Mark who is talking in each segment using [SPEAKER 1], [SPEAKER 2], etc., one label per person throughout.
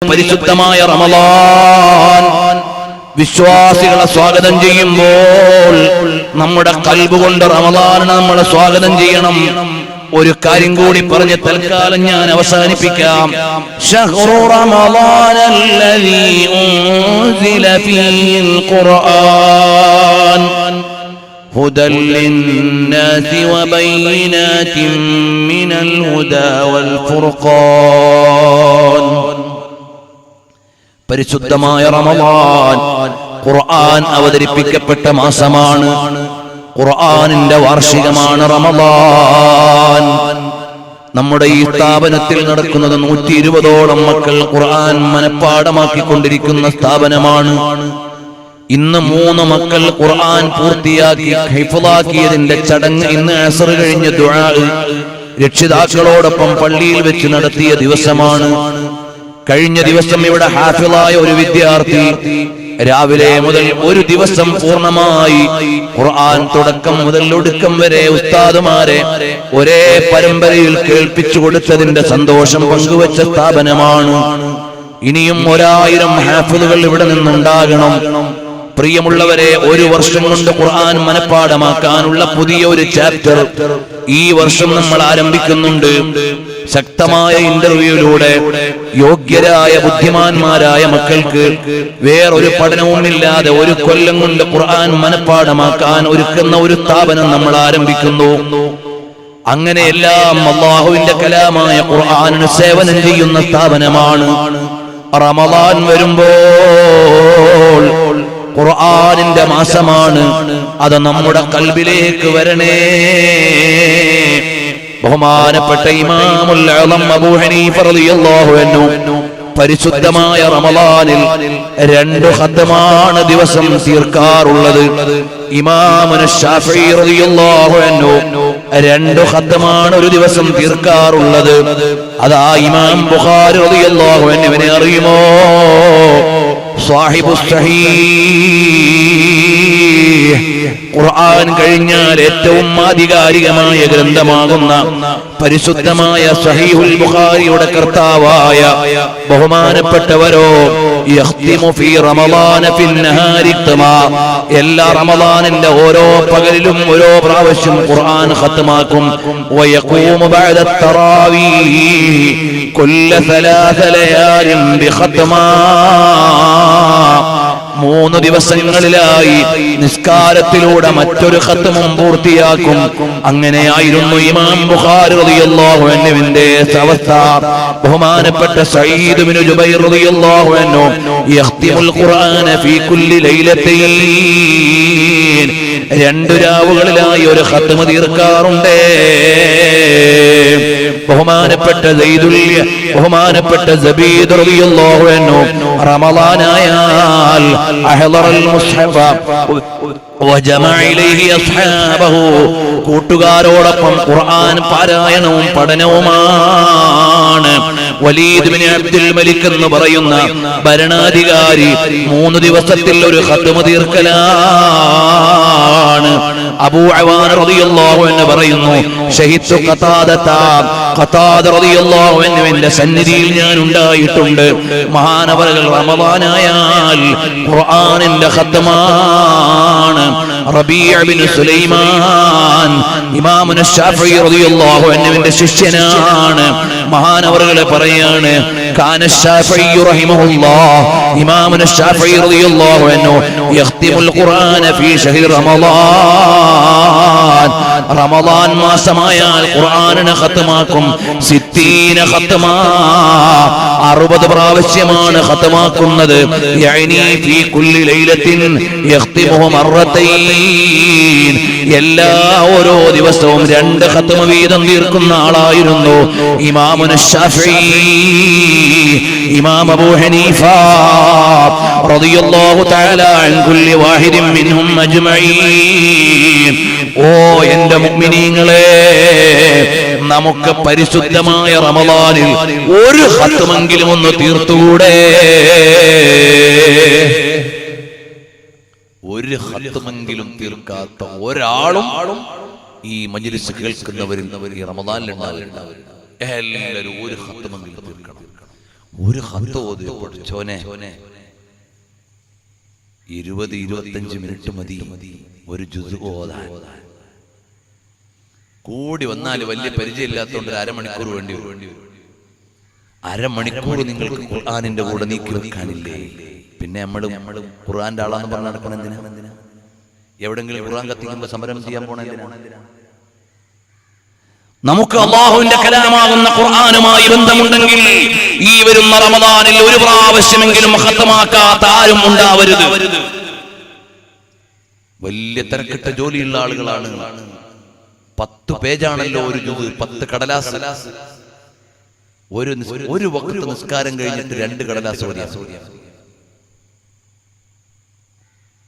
[SPEAKER 1] പരിശുദ്ധമായ റമളാൻ വിശ്വാസികളെ സ്വാഗതം ചെയ്യുമ്പോൾ നമ്മുടെ ഖൽബ് കൊണ്ട് റമളാനെ നമ്മൾ സ്വാഗതം ചെയ്യണം. ഒരു കാര്യം കൂടി പറഞ്ഞ് തൽക്കാലം ഞാൻ അവസാനിപ്പിക്കാം. ശഹ്റു റമളാനല്ലദീ ഉൻസില ഫീഹിൽ ഖുർആൻ ഹുദൻ ലിന്നാസി വബയ്യിനാതിൻ മിനൽ ഹുദാ വൽ ഫുർഖാൻ. പരിശുദ്ധമായ റമളാൻ ഖുർആൻ അവതരിപ്പിക്കപ്പെട്ട മാസമാണ്. ഖുർആനിന്റെ വാർഷികമാണ് റമളാൻ. നമ്മുടെ ഈ സ്ഥാപനത്തിൽ നടക്കുന്നത് 120ഓളം മക്കൾ ഖുർആൻ മനഃപ്പാഠമാക്കിക്കൊണ്ടിരിക്കുന്ന സ്ഥാപനമാണ്. ഇന്ന് 3 മക്കൾ ഖുർആൻ പൂർത്തിയാക്കി ഹിഫ്ളാക്കിയതിന്റെ ചടങ്ങ് ഇന്ന് അസ്ർ കഴിഞ്ഞ ദുആ രക്ഷിതാക്കളോടൊപ്പം പള്ളിയിൽ വെച്ച് നടത്തിയ ദിവസമാണ്. കഴിഞ്ഞ ദിവസം ഇവിടെ ഹാഫിളായ ഒരു വിദ്യാർത്ഥി രാവിലെ മുതൽ ഒരു ദിവസം പൂർണ്ണമായി ഖുർആൻ തുടക്കം മുതൽ ഒടുക്കം വരെ ഉസ്താദുമാരെ ഒരേ പരമ്പരയിൽ കേൾപ്പിച്ചു കൊടുത്തതിന്റെ സന്തോഷം പങ്കുവച്ച സ്ഥാപനമാണ്. ഇനിയും 1000 ഹാഫിളുകൾ ഇവിടെ നിന്നുണ്ടാകണം. പ്രിയമുള്ളവരെ, 1 വർഷം കൊണ്ട് ഖുർആൻ മനഃപ്പാഠമാക്കാനുള്ള പുതിയ ഒരു ചാപ്റ്റർ ഈ വർഷം നമ്മൾ ആരംഭിക്കുന്നുണ്ട്. ശക്തമായ ഇന്റർവ്യൂയിലൂടെ യോഗ്യരായ ബുദ്ധിമാന്മാരായ മക്കൾക്ക് വേറൊരു പഠനവുമില്ലാതെ 1 കൊല്ലം കൊണ്ട് ഖുർആൻ മനഃപ്പാഠമാക്കാൻ ഒരുക്കുന്ന ഒരു സ്ഥാപനം നമ്മൾ ആരംഭിക്കുന്നു. അങ്ങനെ എല്ലാം അല്ലാഹുവിന്റെ കലാമായ ഖുർആനിന് സേവനം ചെയ്യുന്ന സ്ഥാപനമാണ്. റമളാൻ വരുമ്പോൾ ഖുർആനിന്റെ മാസമാണ്. അത് നമ്മുടെ ഖൽബിലേക്ക് വരണേ. ബഹുമാനപ്പെട്ട ഇമാമുൽ അഅ്ലം അബൂ ഹനീഫ റളിയല്ലാഹു അൻഹു പരിശുദ്ധമായ റമളാനിൽ 2 ഖത്മാണ് ദിവസം തീർക്കാറുള്ളത്. ഇമാമുന ശാഫിഈ റളിയല്ലാഹു അൻഹു 2 ഖത്മാണ് ഒരു ദിവസം തീർക്കാറുള്ളത്. അതാ ഇമാം ബുഖാരി റളിയല്ലാഹു അൻഹുവിനെ അറിയുമോ? സാഹിബുസ് സഹീഹ്, ഖുർആൻ കഴിഞ്ഞാൽ ഏറ്റവും ആധികാരികമായ ഗ്രന്ഥമാകുന്ന പരിശുദ്ധമായ സഹീഹുൽ ബുഖാരിയുടെ കർത്താവായ ബഹുമാനപ്പെട്ടവരോ യഖ്തിമു ഫീ റമളാന ഫിൻ നഹാരി ഖത്മാ, എല്ലാ റമളാനിന്റെ ഓരോ പകലിലും ഓരോ പ്രാവശ്യം ഖുർആൻ ഖത്മാക്കും. വയഖൂമു ബഅദ തറാവീഹ് കുല്ല 3 ലയാലിൻ ബിഖത്മാ, 3 ദിവസങ്ങളിലായി നിസ്കാരത്തിലൂടെ മറ്റൊരു ഖത്മും പൂർത്തിയാക്കും. അങ്ങനെയായിരുന്നു ഇമാം ബുഖാരി റളിയല്ലാഹു അൻഹുവിന്റെ അവസ്ഥ. ബഹുമാനപ്പെട്ട സഈദ് ഇബ്നു ജുബൈർ റളിയല്ലാഹു അൻഹു യഖ്തിമുൽ ഖുർആന ഫീ കുല്ലി ലൈലത്തൈൻ, 2 രാവുകളിലായി ഒരു ഖത്മ തീർക്കാറുണ്ട്. ബഹുമാനപ്പെട്ട സബീദ് റളിയല്ലാഹു അൻഹു റമളാനായാൽ അഹ്ളറൽ മുസ്ഹഫ വജമഅ ഇലൈഹി അസ്ഹാബഹു, കൂട്ടുകാരോടൊപ്പം ഖുർആൻ പാരായണവും പഠനവുമാണ്. വലീദ് ഇബ്നു അബ്ദുൽ മലിക് എന്ന് പറയുന്ന ഭരണാധികാരി 3 ദിവസത്തിൽ ഒരു ഖത്മ തീർക്കലാണ്. അബൂ അവാന റളിയല്ലാഹു അൻഹു പറയുന്നു, ഷഹീദു ഖതാദ റളിയല്ലാഹു അൻഹുവിന്റെ സന്നിധിയിൽ ഞാൻ ഉണ്ടായിട്ടുണ്ട്. മഹാനവറുകൾ റമളാനായാൽ ഖുർആനിന്റെ ഖത്മാണ്. റബീഅ ബിൻ സുലൈമാൻ ഇമാമുന ശാഫിഈ റളിയല്ലാഹു അൻഹുവിന്റെ ശിഷ്യനാണ്. മഹാനവറുകൾ പറയാണ്, കാന ശാഫിഈ റഹിമഹുല്ലാഹ്, ഇമാമുന ശാഫിഈ റളിയല്ലാഹു അൻഹു യഖ്തിമുൽ ഖുർആന ഫീ ശഹ്രി റമളാൻ, റമളാൻ മാസമായാൽ ഖുർആനിനെ ഖത്മാക്കും. 60 ഖത്മാ, 60 പ്രാവശ്യമാണ് ഖത്മാക്കുന്നത്. യഅനി ഫീ കുല്ലി ലൈലത്തിൻ യഖ്തിമുഹു മറത്തൈൻ, എല്ലാ ഓരോ ദിവസവും 2 ഖത്മ വീതം തീർക്കുന്ന ആളായിരുന്നു ഇമാമുന ശാഫിഈ. ഇമാം അബൂ ഹനീഫ റളിയല്ലാഹു തആല അൻ കുല്ലി വാഹിദിൻ മിൻഹും അജ്മഈൻ. ഓ എന്റെ മുഅ്മിനീങ്ങളെ, നമുക്ക് പരിശുദ്ധമായ റമളാനിൽ ഒരു ഖത്മെങ്കിലും ഒന്ന് തീർത്തുകൂടെ? ഒരു ഖത്മെങ്കിലും തീർക്കാത്ത ഒരാളും ഈ മജ്ലിസ് കേൾക്കുന്നവരിൽ ഈ റമളാനിൽ ഉണ്ടാവില്ല. എല്ലാവരും ഒരു ഖത്മെങ്കിലും തീർക്കണം. ഒരു ഖത്ത് ഓതി പഠിച്ചോനെ 20-25 മിനിറ്റ് മതി ഒരു ജുസ് ഓതാൻ. കൂടി വന്നാൽ വലിയ പരിചയമില്ലാത്തതുകൊണ്ട് 1/2 മണിക്കൂർ വേണ്ടി വരും. 1/2 മണിക്കൂർ നിങ്ങൾക്ക് ഖുർആനിന്റെ കൂടെ നീക്കി വെക്കാനില്ലേ? പിന്നെ നമ്മളും ഖുർആന്റെ ആളാന്ന് പറഞ്ഞ് നടക്കണം എന്തിനാ? എവിടെങ്കിലും ഖുർആൻ കത്തിക്കുമ്പോ സമരം ചെയ്യാൻ പോണ എന്തിനാ? നമുക്ക് അല്ലാഹുവിന്റെ കലാമാകുന്ന ഖുർആനുമായി ബന്ധമുണ്ടെങ്കിൽ ഈ വരുന്ന റമദാനിൽ ഒരു പ്രാവശ്യമെങ്കിലും ഖത്മാക്കാത്ത ആരും ഉണ്ടാവരുത്. വലിയ തിരക്കിട്ട ജോലിയുള്ള ആളുകളാണ്. 10 പേജാണല്ലോ ഒരു ജുസ്, 10 കടലാസ്. ഒരു വഖ്ത് നിസ്കാരം കഴിഞ്ഞിട്ട് 2 കടലാസ് ഓതിയാ.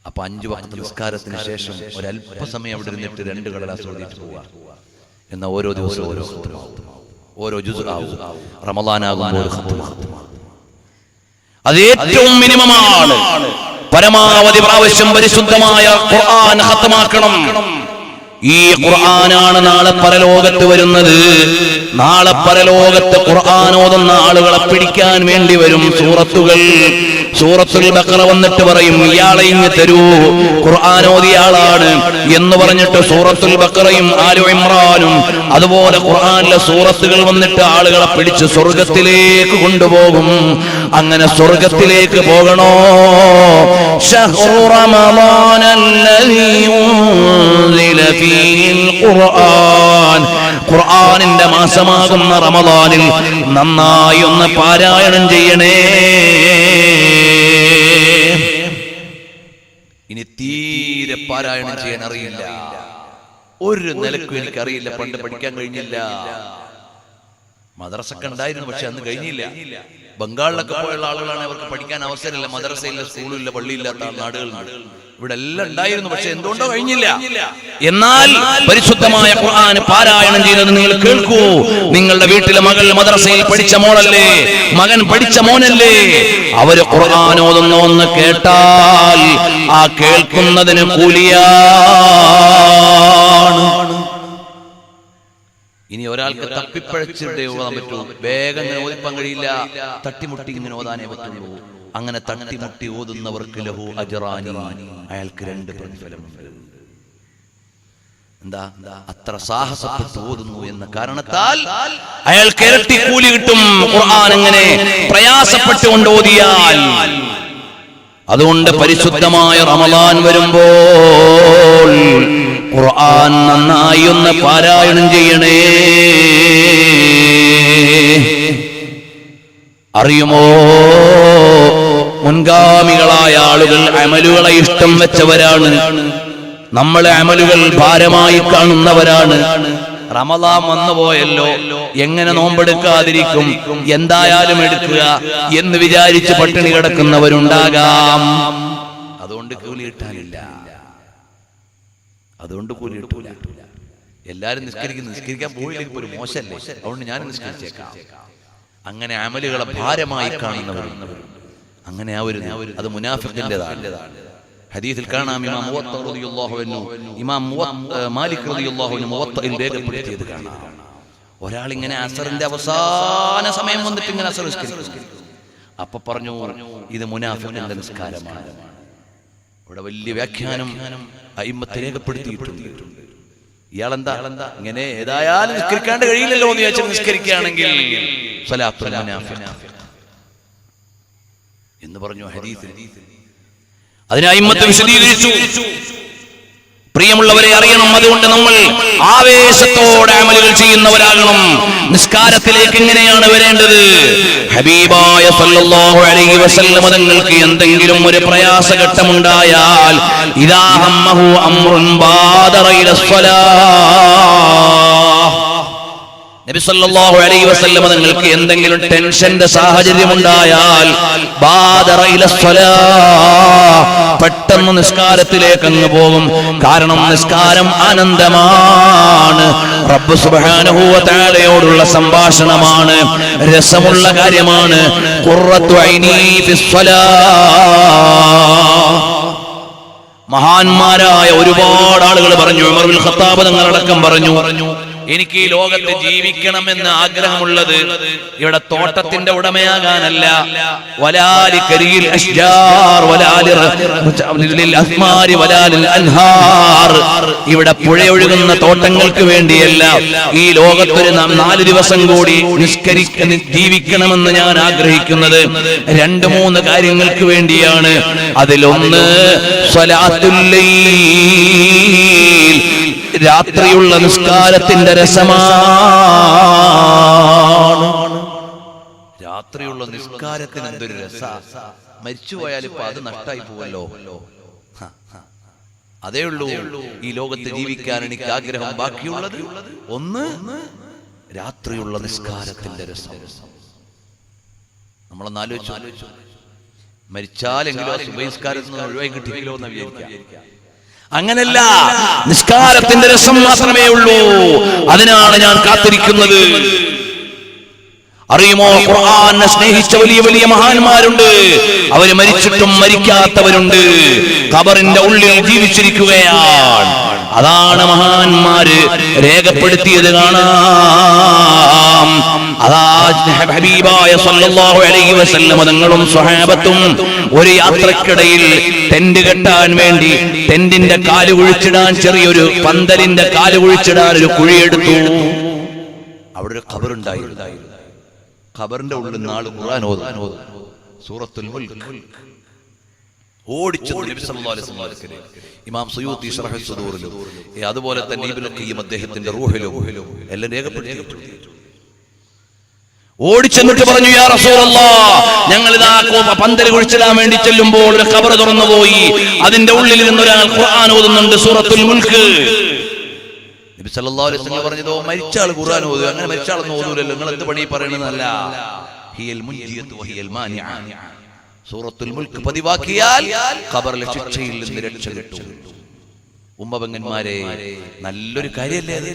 [SPEAKER 1] അപ്പൊ 5 വഖ്ത് നിസ്കാരത്തിന് ശേഷം ഒരല്പസമയം അവിടെ ഇരുന്നിട്ട് 2 കടലാസ് ഓതിയിട്ട് പോവാ. എന്ന ഓരോ ദിവസവും ഓരോ ജുസ് ആവും. റമദാനാകുമ്പോൾ അത് ഏറ്റവും മിനിമമാണ്. പരമാവധി പ്രാവശ്യം പരിശുദ്ധമായ ഖുർആൻ ഖത്മാക്കണം. ഈ ഖുർആനാണ് നാളെ പരലോകത്ത് വരുന്നത്. നാളെ പരലോകത്ത് ഖുർആൻ ഓതുന്ന ആളുകളെ പിടിക്കാൻ വേണ്ടി വരും സൂറത്തുകൾ. സൂറത്തുൽ ബഖറ വന്നിട്ട് പറയും, ഇയാളെ ഇങ്ങ് തരൂ, ഖുർആൻ ഓതിയ ആളാണ് എന്ന് പറഞ്ഞിട്ട് സൂറത്തുൽ ബഖറയും ആലു ഇമ്രാനും അതുപോലെ ഖുർആനിലെ സൂറത്തുകൾ വന്നിട്ട് ആളുകളെ പിടിച്ച് സ്വർഗത്തിലേക്ക് കൊണ്ടുപോകും. അങ്ങനെ സ്വർഗത്തിലേക്ക് പോകണോ? ശഹ്റു റമളാനല്ലദീ ഉൻസില ഫീഹിൽ ഖുർആൻ. ഖുർആനിന്റെ മാസമാകുന്ന റമളാനിൽ നന്നായി ഒന്ന് പാരായണം ചെയ്യണേ. ഇനി തീരെ പാരായണം ചെയ്യാൻ അറിയില്ല, ഒരു നിലക്കും എനിക്കറിയില്ല, പണ്ട് പഠിക്കാൻ കഴിഞ്ഞില്ല. മദ്രസൊക്കെ ഉണ്ടായിരുന്നു, പക്ഷെ അന്ന് കഴിഞ്ഞില്ല. ബംഗാളിലൊക്കെ പോയുള്ള ആളുകളാണ്, അവർക്ക് പഠിക്കാൻ അവസരമില്ല. മദ്രസയില്ല, സ്കൂളില്ല, പള്ളിയില്ലാത്ത നാടുകളുണ്ട്. ഇവിടെ എല്ലാം ഉണ്ടായിരുന്നു, പക്ഷെ എന്തുകൊണ്ടോ കഴിഞ്ഞില്ല. എന്നാൽ പരിശുദ്ധമായ ഖുർആൻ പാരായണം ചെയ്യുന്നത് നിങ്ങൾ കേൾക്കൂ. നിങ്ങളുടെ വീട്ടിലെ മകൾ മദ്രസയിൽ പഠിച്ച മോളല്ലേ, മകൻ പഠിച്ച മോനല്ലേ, അവര് ഖുർആൻ ഓതുന്ന ഒന്ന് കേട്ടാൽ ആ കേൾക്കുന്നതിന് കൂലിയാണ്. ഇനി ഒരാൾക്ക് തപ്പിപ്പഴച്ചിട്ടേ ഓതാൻ പറ്റൂ, വേഗം ഇങ്ങനെ ഓതിപ്പാൻ കഴിയില്ല, തട്ടിമുട്ടി ഇങ്ങനെ ഓതാനേ പറ്റുള്ളൂ. അങ്ങനെ തട്ടിമുട്ടി ഓതുന്നവർക്ക് ലഹു അജ്റാനി, അയാൾക്ക് 2 പ്രതിഫലമുണ്ട്. എന്താ? അത്ര സാഹസപ്പെട്ട് ഓതുന്നു എന്ന കാരണത്താൽ അയാൾക്ക് ഇരട്ടി കൂലി കിട്ടും. ഖുർആൻ അങ്ങനെ പ്രയാസപ്പെട്ടുകൊണ്ട് ഓതിയാൽ. അതുകൊണ്ട് പരിശുദ്ധമായ റമളാൻ വരുമ്പോൾ ഖുർആൻ നന്നായി ഒന്ന് പാരായണം ചെയ്യണേ. അറിയുമോ, മുൻഗാമികളായ ആളുകൾ അമലുകളെ ഇഷ്ടം വെച്ചവരാണ്. നമ്മളെ അമലുകൾ ഭാരമായി കാണുന്നവരാണ്. റമളാൻ വന്നുപോയല്ലോ, എങ്ങനെ നോമ്പെടുക്കാതിരിക്കും, എന്തായാലും എടുക്കുക എന്ന് വിചാരിച്ച് പട്ടിണി കിടക്കുന്നവരുണ്ടാകാം. അതുകൊണ്ട് കൂലി കിട്ടാനില്ല, അതുകൊണ്ട് കൂലി കിട്ടൂല. എല്ലാരും നിസ്കരിക്കാൻ പോയില്ലെങ്കിൽ ഒരു മോശമല്ലേ, അതുകൊണ്ട് ഞാൻ നിസ്കരിച്ചേക്കാം. അങ്ങനെ അമലുകളെ ഭാരമായി കാണുന്നവർ, അങ്ങനെ അത് മുനാഫിഖിന്റേതാണ്. ഹദീസിൽ കാണാം, ഇമാം മുവത്ത റളിയല്ലാഹു അൻഹു, ഇമാം മാലിക് റളിയല്ലാഹു അൻഹു മുവത്തയിൽ രേഖപ്പെടുത്തിയത് കാണാം. ഒരാൾ ഇങ്ങനെ അസറിന്റെ അവസാന സമയം വന്നിട്ട് ഇങ്ങനെ അസർ നിസ്കരിക്കും. അപ്പൊ പറഞ്ഞു, ഇത് മുനാഫിഖിന്റെ നിസ്കാരമാണ്. ഇവിടെ വലിയ വ്യാഖ്യാനം അയിമ്മത്ത് രേഖപ്പെടുത്തിയിട്ടുണ്ട്. ഇയാളെന്താ ഇങ്ങനെ ഏതായാലും നിസ്കരിക്കാണ്ട് കഴിയില്ലല്ലോ എന്ന് വിചാരിച്ച് നിസ്കരിക്കുകയാണെങ്കിൽ സ്വലാത്തുൽ മുനാഫിഖ് എന്ന് പറഞ്ഞു ഹദീസിൽ. അതിനെ അയിമ്മത്ത് വിശദീകരിച്ചു. പ്രിയമുള്ളവരെ അറിയണം, അതുകൊണ്ട് നമ്മൾ ആവേശത്തോടെ അമലുകൾ ചെയ്യുന്നവരാകണം. നിസ്കാരത്തിലേക്ക് എങ്ങനെയാണ് വരേണ്ടത്? ഹബീബായ സല്ലല്ലാഹു അലൈഹി വസല്ലം തങ്ങൾക്ക് എന്തെങ്കിലും ഒരു പ്രയാസഘട്ടമുണ്ടായാൽ ഇദാ ഹമ്മഹു അംറുൻ ബാദറ ഇലസ്സലാഹ്, നബി സല്ലല്ലാഹു അലൈഹി വസല്ലം തങ്ങൾക്ക് എന്തെങ്കിലും ടെൻഷന്റെ സാഹചര്യം ഉണ്ടായാൽ ബാദറ ഇലസ്സലാഹ്, പെട്ടെന്ന് നിസ്കാരത്തിലേക്ക് അങ്ങ് പോകും. കാരണം നിസ്കാരം ആനന്ദമാണ്, റബ്ബ് സുബ്ഹാനഹു വ തആലയോടുള്ള സംഭാഷണമാണ്, രസമുള്ള കാര്യമാണ്. ഖുർറത്തു ഐനി ഫിസ്സലാഹ്. മഹാന്മാരായ ഒരുപാട് ആളുകൾ പറഞ്ഞു, ഉമർ ഇബ്നുൽ ഖത്താബ് തങ്ങളടക്കം പറഞ്ഞു, എനിക്ക് ഈ ലോകത്ത് ജീവിക്കണമെന്ന് ആഗ്രഹമുള്ളത് ഇവിടെ തോട്ടത്തിന്റെ ഉടമയാകാനല്ല, വലാലി കരിയിൽ അഷ്ജാർ വലാലിൽ അസ്മാരി വലാലിൽ അൻഹാർ, ഇവിടെ പുഴയൊഴുകുന്ന തോട്ടങ്ങൾക്ക് വേണ്ടിയല്ല. ഈ ലോകത്തൊരു 4 ദിവസം കൂടി ജീവിക്കണമെന്ന് ഞാൻ ആഗ്രഹിക്കുന്നത് 2-3 കാര്യങ്ങൾക്ക് വേണ്ടിയാണ്. അതിലൊന്ന് സ്വലാത്തുൽ ലൈൽ, രാത്രിയുള്ള നിസ്കാരത്തിന്റെ രസമാണ്. രാത്രിയുള്ള നിസ്കാരത്തിന് എന്തൊരു രസ! മരിച്ചുപോയാൽ ഇപ്പൊ അത് നഷ്ടായി പോവല്ലോ. അതേ ഉള്ളൂ ഈ ലോകത്ത് ജീവിക്കാൻ എനിക്ക് ആഗ്രഹം. ബാക്കിയുള്ളത് ഒന്ന് രാത്രിയുള്ള നിസ്കാരത്തിന്റെ രസം. നമ്മളൊന്ന് ആലോചിച്ചു, മരിച്ചാലെങ്കിലും സുബഹിസ്കാരത്തിൽ നിന്ന് ഒഴിവായി കിട്ടിയില്ലോ എന്ന് വിചാരിക്കാം. അങ്ങനല്ല, നിസ്കാരത്തിന്റെ രസം മാത്രമേ ഉള്ളൂ. അതിനാണ് ഞാൻ കാത്തിരിക്കുന്നത്. അറിയുമോ, ഖുർആനെ സ്നേഹിച്ച വലിയ വലിയ മഹാന്മാരുണ്ട്. അവര് മരിച്ചിട്ടും മരിക്കാത്തവരുണ്ട്, ഖബറിന്റെ ഉള്ളിൽ ജീവിച്ചിരിക്കുകയാണ്. അതാണ് മഹാന്മാര് രേഖപ്പെടുത്തിയത് കാണാം. അതാ ഹബീബായ സല്ലല്ലാഹു അലൈഹി വസല്ലം തങ്ങളും സ്വഹാബത്തും ഒരു യാത്രക്കിടയിൽ ടെന്റ് കെട്ടാൻ വേണ്ടി ടെന്റിന്റെ കാല് കുഴിച്ചിടാൻ, ചെറിയൊരു പന്തലിന്റെ കാല് കുഴിച്ചിടാൻ ഒരു കുഴിയെടുത്തു. അവിടെ ഒരു ഖബറുണ്ടായിരുന്നു. ഖബറിന്റെ ഉള്ളിൽ നാള് ഖുർആൻ ഓതും, സൂറത്തുൽ മുൽക്ക്. ഓടിച്ചു നബി സല്ലല്ലാഹു അലൈഹി വസല്ലം. ഇമാം സുയൂത്തി ശറഹ് സുദൂറിലും അതുപോലെ തന്നെ ഇബ്നുൽ ഖയ്യിം അദ്ദേഹത്തിന്റെ റൂഹിലും എല്ലാം രേഖപ്പെടുത്തിയിട്ടുണ്ട്. ഓടിച്ചെന്നിട്ട് പറഞ്ഞു, യാ റസൂലല്ലാഹ്, ഞങ്ങൾ ഇതാ പന്തൽ കുഴിച്ചിടാൻ വേണ്ടി ചെല്ലുമ്പോൾ ഒരു ഖബർ തുറന്നു പോയി. അതിന്റെ ഉള്ളിൽ നിന്ന് ഒരാൾ ഖുർആൻ ഓതുന്നുണ്ട്, സൂറത്തുൽ മുൽക്ക്. നബി സല്ലല്ലാഹു അലൈഹി വസല്ലം പറഞ്ഞതോ, മരിച്ചാൾ ഖുർആൻ ഓതുക. അങ്ങനെ മരിച്ചാളൊന്നും ഓതൂലല്ലോ, നിങ്ങൾ എന്ത് പണി പറയണമെന്നല്ല. ഹിയൽ മുൻജിയത്തു വഹിയൽ മാനിഅ. സൂറത്തുൽ മുൽക്ക് പതിവാക്കിയാൽ ഖബറിലെ ശിക്ഷയിൽ നിന്ന് രക്ഷ കിട്ടും. ഉമ്മപെങ്ങന്മാരെ, നല്ലൊരു കാര്യമല്ലേ അത്?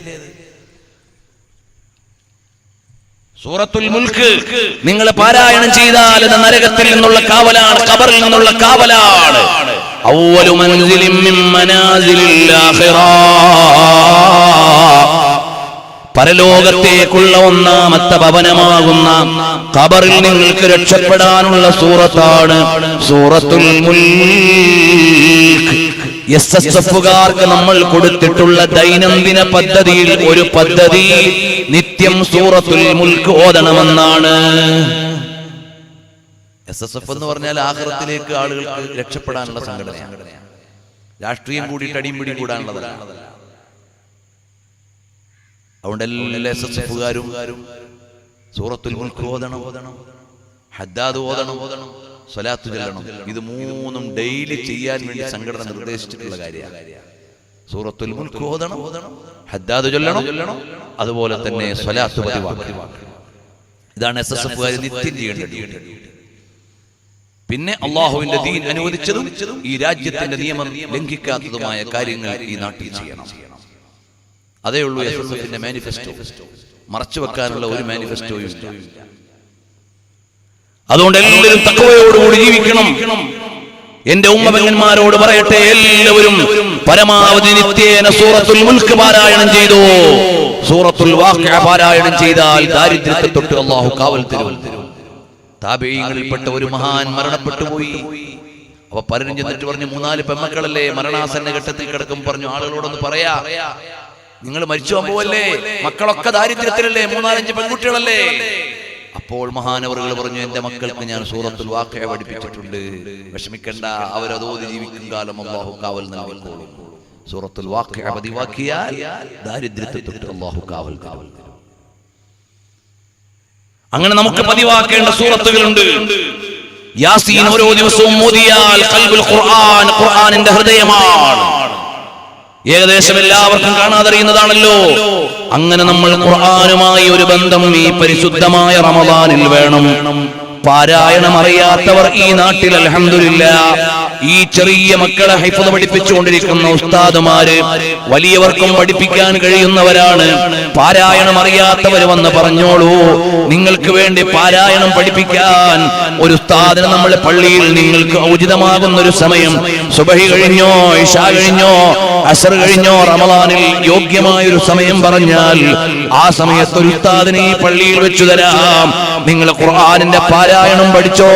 [SPEAKER 1] സൂറത്തുൽ മുൽക്ക് നിങ്ങൾ പാരായണം ചെയ്താൽ അത് നരകത്തിൽ നിന്നുള്ള കാവലാണ്, ഖബറിൽ നിന്നുള്ള കാവലാണ്. അവ്വലു മൻസിലിൻ മിൻ മനാസിലിൽ ആഖിറ, പരലോകത്തേക്കുള്ള ഒന്നാമത്തെ ഭവനമാകുന്ന ഖബറിൽ നിങ്ങൾക്ക് രക്ഷപ്പെടാനുള്ള സൂറത്താണ് സൂറത്തുൽ മുൽക്ക്. എസ്എസ്എഫുകാർക്ക് നമ്മൾ കൊടുത്തിട്ടുള്ള ദൈനംദിന പദ്ധതിയിൽ ഒരു പദ്ധതി നിത്യം സൂറത്തുൽ മുൽക്ക് ഓതണമെന്നാണ്. എസ്എസ്എഫ് എന്ന് പറഞ്ഞാൽ ആഖിറത്തിലേക്ക് ആളുകൾക്ക് രക്ഷപ്പെടാനുള്ള സംഘടനയാണ്. രാഷ്ട്രീയം കൂടിയിട്ട് അടിയും പിടിയും കൂടാനുള്ളതല്ല. അതുകൊണ്ട് എല്ലാ എസ്എസ്എഫുകാരും സൂറത്തുൽ മുൽക്ക് ഓതണം, ഹദ്ദാദ് ഓതണം, സ്വലാത്ത് ചൊല്ലണം. ഇത് 3ഉം ഡെയിലി ചെയ്യാൻ വേണ്ടി സംഘടന നിർദ്ദേശിച്ചിട്ടുള്ള കാര്യമാണ്. സൂറത്തുൽ മുൽക്ക് ഓതണം, ഹദ്ദാദ് ചൊല്ലണം, അതുപോലെ തന്നെ സ്വലാത്ത് പതിവാക്കണം. ഇതാണ് എസ്എസ്എഫുകാർ നിത്യം ചെയ്യേണ്ടത്. പിന്നെ അള്ളാഹുവിന്റെ ദീൻ അനുവദിച്ചതും ഈ രാജ്യത്തിന്റെ നിയമം ലംഘിക്കാത്തതുമായ കാര്യങ്ങൾ ഈ നാട്ടിൽ ചെയ്യണം. അതേ ഉള്ളൂ എസ്എസ്എഫിന്റെ മാനിഫെസ്റ്റോ. മറച്ചു വെക്കാനുള്ള ഒരു മാനിഫെസ്റ്റോയും ഇല്ല. അതുകൊണ്ട് എല്ലാവരും തഖ്വയോടുകൂടി ജീവിക്കണം. എന്റെ ഉമ്മപെങ്ങന്മാരോട് പറയട്ടെ, എല്ലാവരും പരമാവധി നിത്യേന സൂറത്തുൽ മുൽക്ക് പാരായണം ചെയ്തു. സൂറത്തുൽ വാഖിഅ പാരായണം ചെയ്താൽ ദാരിദ്ര്യത്തെ തൊട്ട് അല്ലാഹു കാവൽ തരും. താബഈങ്ങളിൽപ്പെട്ട ഒരു മഹാൻ മരണപ്പെട്ടു പോയി. അപ്പൊ പലരും ചെന്നിട്ട് പറഞ്ഞു, 3-4 പെമ്മക്കളല്ലേ, മരണാസന്ന ഘട്ടത്തിൽ കിടക്കും. പറഞ്ഞു, ആളുകളോടൊന്ന് പറയാ, നിങ്ങൾ മരിച്ചു പോവല്ലേ, മക്കളൊക്കെ ദാരിദ്ര്യത്തിലല്ലേ, 3-4-5 പെൺകുട്ടികളല്ലേ. അപ്പോൾ മഹാനവറുകൾ പറഞ്ഞു, എന്റെ മക്കൾക്ക് ഞാൻ സൂറത്തുൽ വാഖിഅ പഠിപ്പിച്ചിട്ടുണ്ട്, വിഷമിക്കണ്ട, അവരതോതി ജീവിക്കും കാലം അല്ലാഹു കാവൽ നൽകിക്കോളും. സൂറത്തുൽ വാഖിഅ പതിവാക്കിയാൽ ദാരിദ്ര്യത്തെ തൊട്ട് അല്ലാഹു കാവൽ തരും. അങ്ങനെ നമുക്ക് പതിവാക്കേണ്ട സൂറത്തുകളുണ്ട്. യാസീൻ ഓരോ ദിവസവും ഓതിയാൽ ഖൽബുൽ ഖുർആൻ, ഖുർആനിന്റെ ഹൃദയമാണ്. ഏകദേശം എല്ലാവർക്കും കാണാതറിയുന്നതാണല്ലോ. അങ്ങനെ നമ്മൾ ഖുർആനുമായി ഒരു ബന്ധം ഈ പരിശുദ്ധമായ റമദാനിൽ വേണം. പാരായണം അറിയാത്തവർ ഈ നാട്ടിൽ അൽഹംദുലില്ലാഹ് ഈ ചെറിയ മക്കളെ ഹിഫ്ള് പഠിപ്പിച്ചുകൊണ്ടിരിക്കുന്ന ഉസ്താദുമാര് വലിയവർക്കും പഠിപ്പിക്കാൻ കഴിയുന്നവരാണ്. പാരായണം അറിയാത്തവർ വന്ന് പറഞ്ഞോളൂ, നിങ്ങൾക്ക് വേണ്ടി പാരായണം പഠിപ്പിക്കാൻ ഒരു ഉസ്താദിനെ നമ്മുടെ പള്ളിയിൽ നിങ്ങൾക്ക് ഉചിതമാകുന്ന ഒരു സമയം, സുബഹി കഴിഞ്ഞോ ഇശാ കഴിഞ്ഞോ അസ്ർ കഴിഞ്ഞോ, റമളാനിൽ യോഗ്യമായൊരു സമയം പറഞ്ഞാൽ ആ സമയത്ത് ഒരു ഉസ്താദിനെ ഈ പള്ളിയിൽ വെച്ചു തരാം, നിങ്ങൾ ഖുർആനിന്റെ പാരായണം പഠിച്ചോ.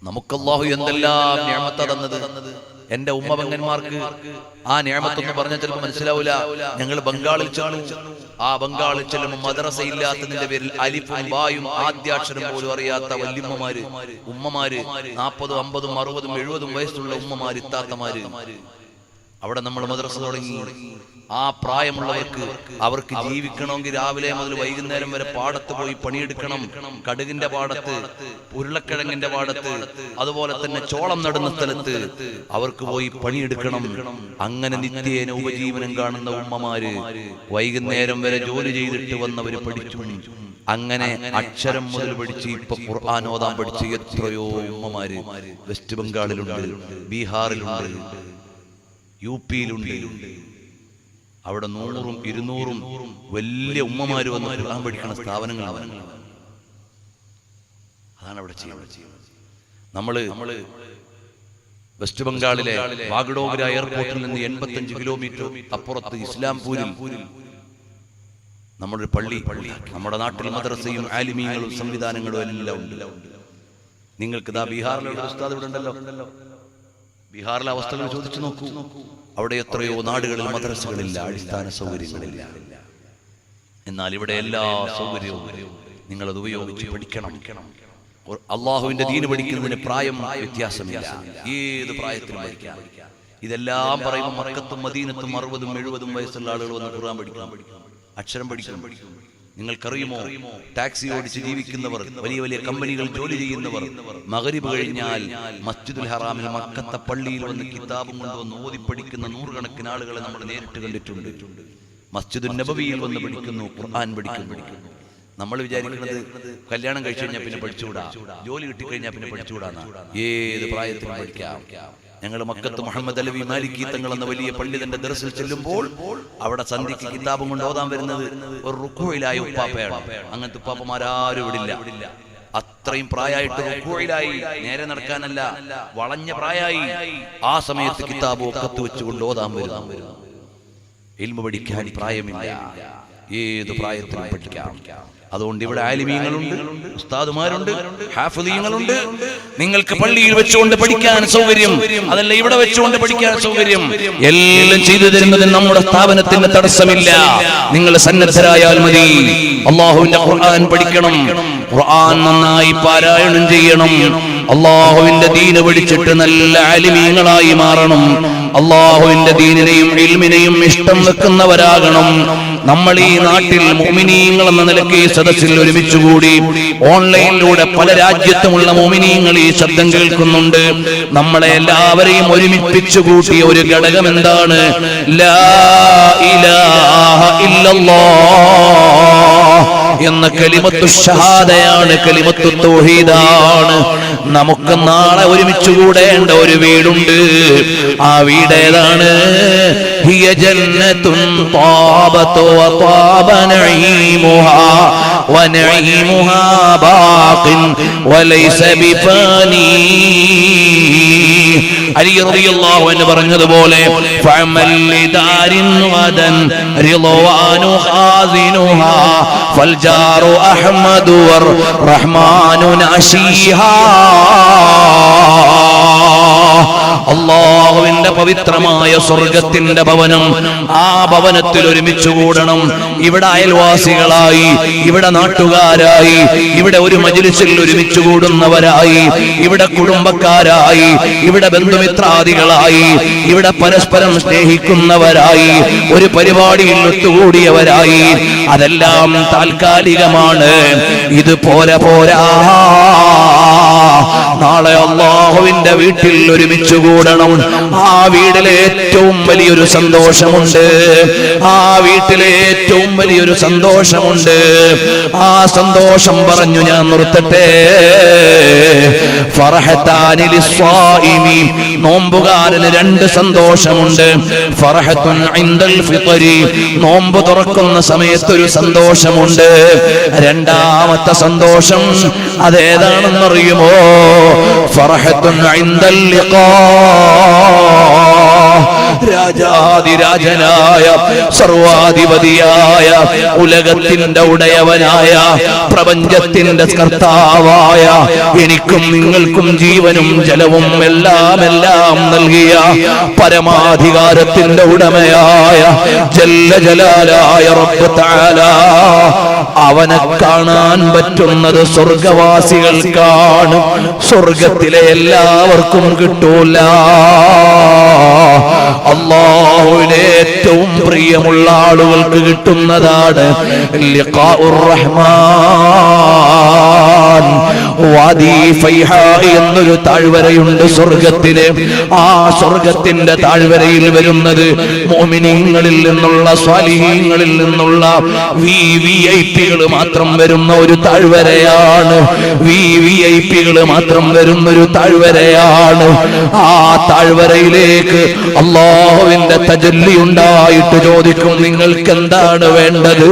[SPEAKER 1] നമുക്ക് അല്ലാഹു എന്തെല്ലാം നിഅമത്ത് തന്നത്. എന്റെ ഉമ്മ പെങ്ങന്മാർക്ക് ആ നിഅമത്തൊന്നും പറഞ്ഞാൽ ചിലപ്പോൾ മനസ്സിലാവില്ല. ഞങ്ങൾ ബംഗാളിൽ ചെന്നു. ആ ബംഗാളിൽ ചെല്ലുമ്പോൾ മദ്രസ ഇല്ലാത്തതിന്റെ പേരിൽ അലിഫും ബായും ആദ്യാക്ഷരം പോലും അറിയാത്ത വല്യമ്മമാര്, ഉമ്മമാര്, 40, 50, 60, 70 വയസ്സുള്ള ഉമ്മമാര്, ഇത്താത്തമാര്. അവിടെ നമ്മൾ മദ്രസ തുടങ്ങി. ആ പ്രായമുള്ളവർക്ക് അവർക്ക് ജീവിക്കണമെങ്കിൽ രാവിലെ മുതൽ വൈകുന്നേരം വരെ പാടത്ത് പോയി പണിയെടുക്കണം. കടുകിന്റെ പാടത്ത്, ഉരുളക്കിഴങ്ങിന്റെ പാടത്ത്, അതുപോലെ തന്നെ ചോളം നടുന്ന സ്ഥലത്ത് അവർക്ക് പോയി പണിയെടുക്കണം. അങ്ങനെ നിത്യേന ഉപജീവനം കാണുന്ന ഉമ്മമാര് വൈകുന്നേരം വരെ ജോലി ചെയ്തിട്ട് വന്നവര് പഠിച്ചു. അങ്ങനെ അക്ഷരം മുതൽ പഠിച്ച് ഇപ്പൊ ഖുർആൻ ഓതാൻ പഠിച്ച് എത്രയോ ഉമ്മമാര് വെസ്റ്റ് ബംഗാളിലുണ്ട്, ബീഹാറിലുണ്ട്, യു പിയിലുണ്ട്. അവിടെ 100ഉം 200ഉം വലിയ ഉമ്മമാര് വന്ന് ഖുർആൻ പഠിക്കുന്ന സ്ഥാപനങ്ങളാണ്. അതാണ് അവിടെ ചെയ്യുന്നത്. നമ്മള് വെസ്റ്റ് ബംഗാളിലെ വാഗഡോഗ്ര എയർപോർട്ടിൽ നിന്ന് 85 കിലോമീറ്റർ അപ്പുറത്ത് ഇസ്ലാംപൂരിൽ നമ്മളൊരു പള്ളി, നമ്മുടെ നാട്ടിൽ മദ്രസയും ആലിമീങ്ങളും സംവിധാനങ്ങളും എല്ലാം ഉണ്ട്. നിങ്ങൾക്ക് ഇതാ ബീഹാറിലുള്ള ഉസ്താദ് ഇവിടെ ഉണ്ടല്ലോ. ബീഹാറിലെ അവസ്ഥകൾ ചോദിച്ചു നോക്കൂ. അവിടെ എത്രയോ നാടുകളിൽ മദ്രസകളില്ല, അടിസ്ഥാന സൗകര്യങ്ങളില്ല. എന്നാൽ ഇവിടെ എല്ലാ സൗകര്യവും നിങ്ങളത് ഉപയോഗിച്ച് പഠിക്കണം. അള്ളാഹുവിന്റെ ദീന് പഠിക്കുന്നതിന് പ്രായം വ്യത്യാസമില്ല, ഏത് പ്രായത്തിലും പഠിക്കാം. ഇതെല്ലാം പറയുമ്പോൾ മക്കത്തും മദീനത്തും 60ഉം 70ഉം വയസ്സുള്ള ആളുകൾ വന്ന് ഖുർആൻ പഠിക്കാം, അക്ഷരം പഠിക്കണം. നിങ്ങൾക്കറിയുമോ, ടാക്സി ഓടിച്ച് ജീവിക്കുന്നവർ, വലിയ വലിയ കമ്പനികൾ ജോലി ചെയ്യുന്നവർ മഗ്രിബ് കഴിഞ്ഞാൽ മസ്ജിദുൽ ഹറാമിൽ മക്കത്തെ പള്ളിയിൽ വന്ന് കിതാബും കൊണ്ടുവന്ന് ഓതിപ്പടിക്കുന്ന 100 കണക്കിന് ആളുകളെ നമ്മൾ നേരിട്ട് കണ്ടിട്ടുണ്ട്. മസ്ജിദുൻ നബവിയിൽ വന്ന് പഠിക്കുന്നു, ഖുർആൻ പഠിക്കുന്നു. നമ്മൾ വിചാരിക്കുന്നത് കല്യാണം കഴിച്ചു കഴിഞ്ഞാൽ പിന്നെ പഠിച്ചുകൂടാ, ജോലി കിട്ടിക്കഴിഞ്ഞാൽ പിന്നെ പഠിച്ചുകൂടാന്നാ. ഏത് പ്രായത്തിലും പഠിക്കാം. ഞങ്ങൾ മക്കത്ത് മുഹമ്മദ് അലവി മാലിക്കി തങ്ങൾ എന്ന വലിയ പണ്ഡിതന്റെ ദർസിൽ ചെല്ലുമ്പോൾ അവിടെ സന്ധിക്ക് കിതാബും കൊണ്ട് ഓതാൻ വരുന്നത് ഒരു റുക്കുയിലായ ഉപ്പാപ്പയാണ്. അങ്ങനത്തെ ഉപ്പാപ്പമാരും ഇവിടില്ല. അത്രയും പ്രായമായിട്ട് റുക്കുയിലായി, നേരെ നടക്കാനല്ല, വളഞ്ഞ പ്രായമായി. ആ സമയത്ത് കിതാബ് ഒക്കത്ത് വെച്ചുകൊണ്ട് ഓതാൻ വരും. ഇൽമു പഠിക്കാൻ പ്രായമില്ല, ഏത് പ്രായത്തിലും പഠിക്കാം. അതുകൊണ്ട് ഇവിടെ ആലിമീങ്ങളുണ്ട്, ഉസ്താദുമാരുണ്ട്, ഹാഫിളീങ്ങളുണ്ട്. നിങ്ങൾക്ക് പള്ളിയിൽ വെച്ചുകൊണ്ട് പഠിക്കാൻ സൗകര്യം, അതല്ല ഇവിടെ വെച്ചുകൊണ്ട് പഠിക്കാൻ സൗകര്യം, എല്ലാം ചെയ്തു തരുന്നതിന് നമ്മുടെ സ്ഥാപനത്തിന് തടസ്സമില്ല. നിങ്ങൾ സന്നദ്ധരായാൽ മതി. അല്ലാഹുവിന്റെ ഖുർആൻ പഠിക്കണം, ഖുർആൻ നന്നായി പാരായണം ചെയ്യണം, അല്ലാഹുവിന്റെ ദീന് പഠിച്ചിട്ട് നല്ല ആലിമീങ്ങളായി മാറണം. അല്ലാഹുവിന്റെ ദീനിനെയും ഇൽമിനെയും ഇഷ്ടം വെക്കുന്നവരാകണം. നമ്മൾ ഈ നാട്ടിൽ മുഅ്മിനീങ്ങൾ എന്ന നിലയ്ക്ക് ഈ സദസ്സിൽ ഒരുമിച്ചുകൂടി ഓൺലൈനിലൂടെ പല രാജ്യത്തുമുള്ള മുഅ്മിനീങ്ങൾ ഈ ശബ്ദം കേൾക്കുന്നുണ്ട്. നമ്മളെ എല്ലാവരെയും ഒരുമിപ്പിച്ചു കൂട്ടിയ ഒരു ഘടകം എന്താണ്? ലാ ഇലാഹ ഇല്ലല്ലാഹ് എന്ന കലിമത്തു ഷഹാദയാണ്, കലിമത്തു തൗഹീദാണ്. നമുക്ക് നാളെ ഒരുമിച്ച് കൂടേണ്ട ഒരു വീടുണ്ട്. ആ വീട് ഏതാണ്? ഹിയ ജന്നത്തുൻ ത്വാബതു വത്വാബ നഈമുഹാ വനഈമുഹാ ബാഖിൻ വലൈസ ബിഫാനി. അലി റളിയല്ലാഹു അൻഹു പറഞ്ഞതുപോലെ ഫഅമൽ ലിദാരിൻ ഗദൻ റിളവാനു ഖാസിനുഹാ ഫൽജാറു അഹ്മദു വർ റഹ്മാനു നാശിഹാ. അല്ലാഹുവിന്റെ പവിത്രമായ സ്വർഗത്തിന്റെ ഭവനം, ആ ഭവനത്തിൽ ഒരുമിച്ച് കൂടണം. ഇവിടെ അയൽവാസികളായി, ഇവിടെ നാട്ടുകാരായി, ഇവിടെ ഒരു മജ്‌ലിസിൽ ഒരുമിച്ച് കൂടുന്നവരായി, ഇവിടെ കുടുംബക്കാരായി, ഇവിടെ ബന്ധുമിത്രാദികളായി, ഇവിടെ പരസ്പരം സ്നേഹിക്കുന്നവരായി, ഒരു പരിപാടിയിൽ ഒത്തുകൂടിയവരായി. അതെല്ലാം താൽക്കാലികമാണ്. ഇത് പോരാ. നാളെ അല്ലാഹുവിന്റെ വീട്ടിൽ ഒരുമിച്ച് കൂടണം. ആ വീട്ടിലെ ഏറ്റവും വലിയൊരു സന്തോഷമുണ്ട്, ആ വീട്ടിലെ ഏറ്റവും വലിയൊരു സന്തോഷമുണ്ട്. ആ സന്തോഷം പറഞ്ഞു ഞാൻ നിർത്തട്ടെ. ഫർഹത്താനി ലിസ്സായിമി, നോമ്പുകാരന് 2 സന്തോഷമുണ്ട്. ഫർഹത്തുൻ ഇൻദൽ ഫിത്രി, നോമ്പ് തുറക്കുന്ന സമയത്ത് ഒരു സന്തോഷമുണ്ട്. രണ്ടാമത്തെ സന്തോഷം അതേതാണെന്നറിയുമോ? ഫർഹത്തുൻ ഇൻദൽ ലിഖാ. രാജാതിരാജനായ സർവാധിപതിയായ ഉലകത്തിന്റെ ഉടയവനായ പ്രപഞ്ചത്തിന്റെ കർത്താവായ എനിക്കും നിങ്ങൾക്കും ജീവനും ജലവും എല്ലാം നൽകിയ പരമാധികാരത്തിന്റെ ഉടമയായ ജല്ല ജലാലായ റബ്ബ് തആല അവനെ കാണാൻ പറ്റുന്നത് സ്വർഗവാസികൾക്കാണ്, സ്വർഗത്തിലെ എല്ലാവർക്കും കിട്ടൂല. അല്ലാഹുവിനെ ഏറ്റവും പ്രിയമുള്ള ആളുകൾക്ക് കിട്ടുന്നതാണ് ലിഖാഉർ റഹ്മാൻ. വാദി ഫൈഹാ എന്നൊരു താഴ്വരയുണ്ട് സ്വർഗത്തിലെ. ആ സ്വർഗത്തിന്റെ താഴ്വരയിൽ വരുന്നത് മുഅ്മിനീങ്ങളിൽ നിന്നുള്ള സ്വാലിഹീങ്ങളിൽ നിന്നുള്ള വിഐപികൾ മാത്രം വരുന്ന ഒരു താഴ്വരയാണ്. വിഐപികൾ മാത്രം വരുന്ന ഒരു താഴ്വരയാണ്. ആ താഴ്വരയിലേക്ക് അല്ലാഹുവിന്റെ തജല്ലി ഉണ്ടായിട്ട് ചോദിക്കും, നിങ്ങൾക്ക് എന്താണ് വേണ്ടത്?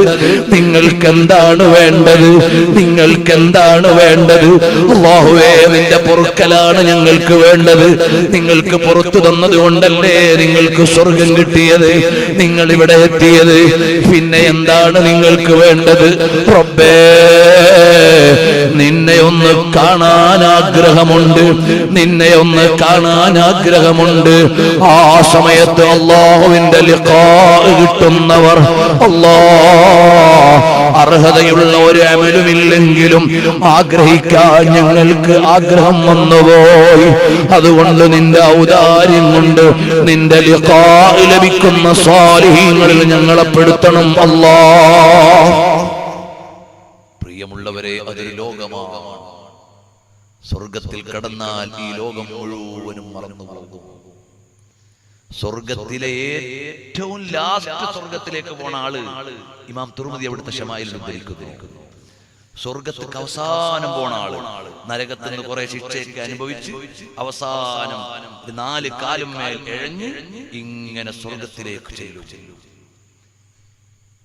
[SPEAKER 1] നിങ്ങൾക്ക് എന്താണ് വേണ്ടത്? നിങ്ങൾക്ക് എന്താണ് വേണ്ടത്? അല്ലാഹുവേ, നിന്റെ പൊറുക്കലാണ് ഞങ്ങൾക്ക് വേണ്ടത്. നിങ്ങൾക്ക് പുറത്തു തന്നത് കൊണ്ടല്ലേ നിങ്ങൾക്ക് സ്വർഗം കിട്ടിയത്, നിങ്ങൾ ഇവിടെ എത്തിയത്. പിന്നെ എന്താണ് നിങ്ങൾക്ക് വേണ്ടത്? റബ്ബേ, നിന്നെ ഒന്ന് കാണാൻ ആഗ്രഹമുണ്ട്, നിന്നെ ഒന്ന് കാണാൻ ആഗ്രഹമുണ്ട്. ആ സമയത്ത് അല്ലാഹുവിന്റെ ലിഖാ കിട്ടുന്നവർ, അർഹതയുള്ള ഒരു അമലുമില്ലെങ്കിലും ആഗ്രഹിക്കാൻ ഞങ്ങൾക്ക് ആഗ്രഹം വന്നുപോയി. അതുകൊണ്ട് നിന്റെ ഔദാര്യം കൊണ്ട് നിന്റെ ലിഖാ ലഭിക്കുന്ന സ്വാലിഹീങ്ങളിൽ ഞങ്ങളെ പെടുത്തണം അല്ലാഹ്. പ്രിയമുള്ളവരെ, അതൊരു ലോകമാണ്. സ്വർഗത്തിൽ കടന്നാൽ ഈ ലോകം മുഴുവനും മറന്നുപോകും. സ്വർഗത്തിലെ ഏറ്റവും ലാസ്റ്റ് സ്വർഗത്തിലേക്ക് പോണ ആള് ഇമാം തുർമുദി അവിടുത്തെ ശമായിൽ ഉദ്ധരിക്കുന്നു. സ്വർഗത്തിക്ക് അവസാനം പോണ ആള് നരകത്തിൽ നിന്ന് കുറെ ശിക്ഷയൊക്കെ അനുഭവിച്ച് അവസാനം 4 കാലും മേൽ എഴഞ്ഞ് ഇങ്ങനെ സ്വർഗത്തിലേക്ക് ചെല്ലും.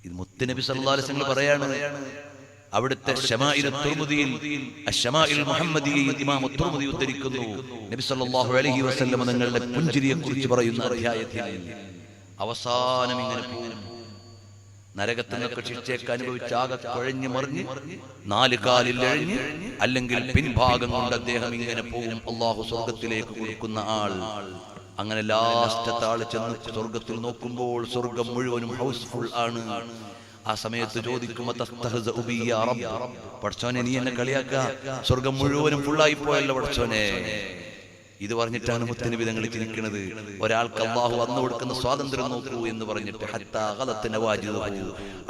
[SPEAKER 1] ഇത് മുത്തുനബി സല്ലല്ലാഹു അലൈഹി വസല്ലം പറയാണ്. അവിടുത്തെ ശമാഇൽ തുർമുദിയിൽ അശ്ശമാഇൽ മുഹമ്മദിയിൽ ഇമാം തുർമുദി ഉദ്ധരിക്കുന്നു. നബി സല്ലല്ലാഹു അലൈഹി വസല്ലം തങ്ങളുടെ പുഞ്ചിരിയെ കുറിച്ച് പറയുന്ന അധ്യായത്തിൽ അവസാനം ഇങ്ങനെ പോകും. നരകത്തിനൊക്കെ ശിക്ഷയൊക്കെ അനുഭവിച്ച് ആകെ കുഴഞ്ഞു മറിഞ്ഞ് 4 കാലിൽ എഴഞ്ഞ് അല്ലെങ്കിൽ പിൻഭാഗം കൊണ്ട് അദ്ദേഹം ഇങ്ങനെ പോകും. അല്ലാഹു സ്വർഗത്തിലേക്ക് കൊടുക്കുന്ന ആൾ. അങ്ങനെ ലാസ്റ്റത്തെ ആള് ചെന്ന് സ്വർഗത്തിൽ നോക്കുമ്പോൾ സ്വർഗം മുഴുവനും ഹൗസ്ഫുൾ ആണ്. ആ സമയത്ത് ചോദിക്കും, പടച്ചോനെ, നീ എന്നെ കളിയാക്ക, സ്വർഗം മുഴുവനും ഫുള്ളായി പോയല്ലോ പടച്ചോനെ. ഇത് പറഞ്ഞിട്ടാണ് മുത്തനബി തങ്ങൾ ചിരിക്കുന്നത്. ഒരാൾക്ക് അല്ലാഹു വന്നു കൊടുക്കുന്ന സ്വാതന്ത്ര്യം നോക്കൂ എന്ന് പറഞ്ഞിട്ട്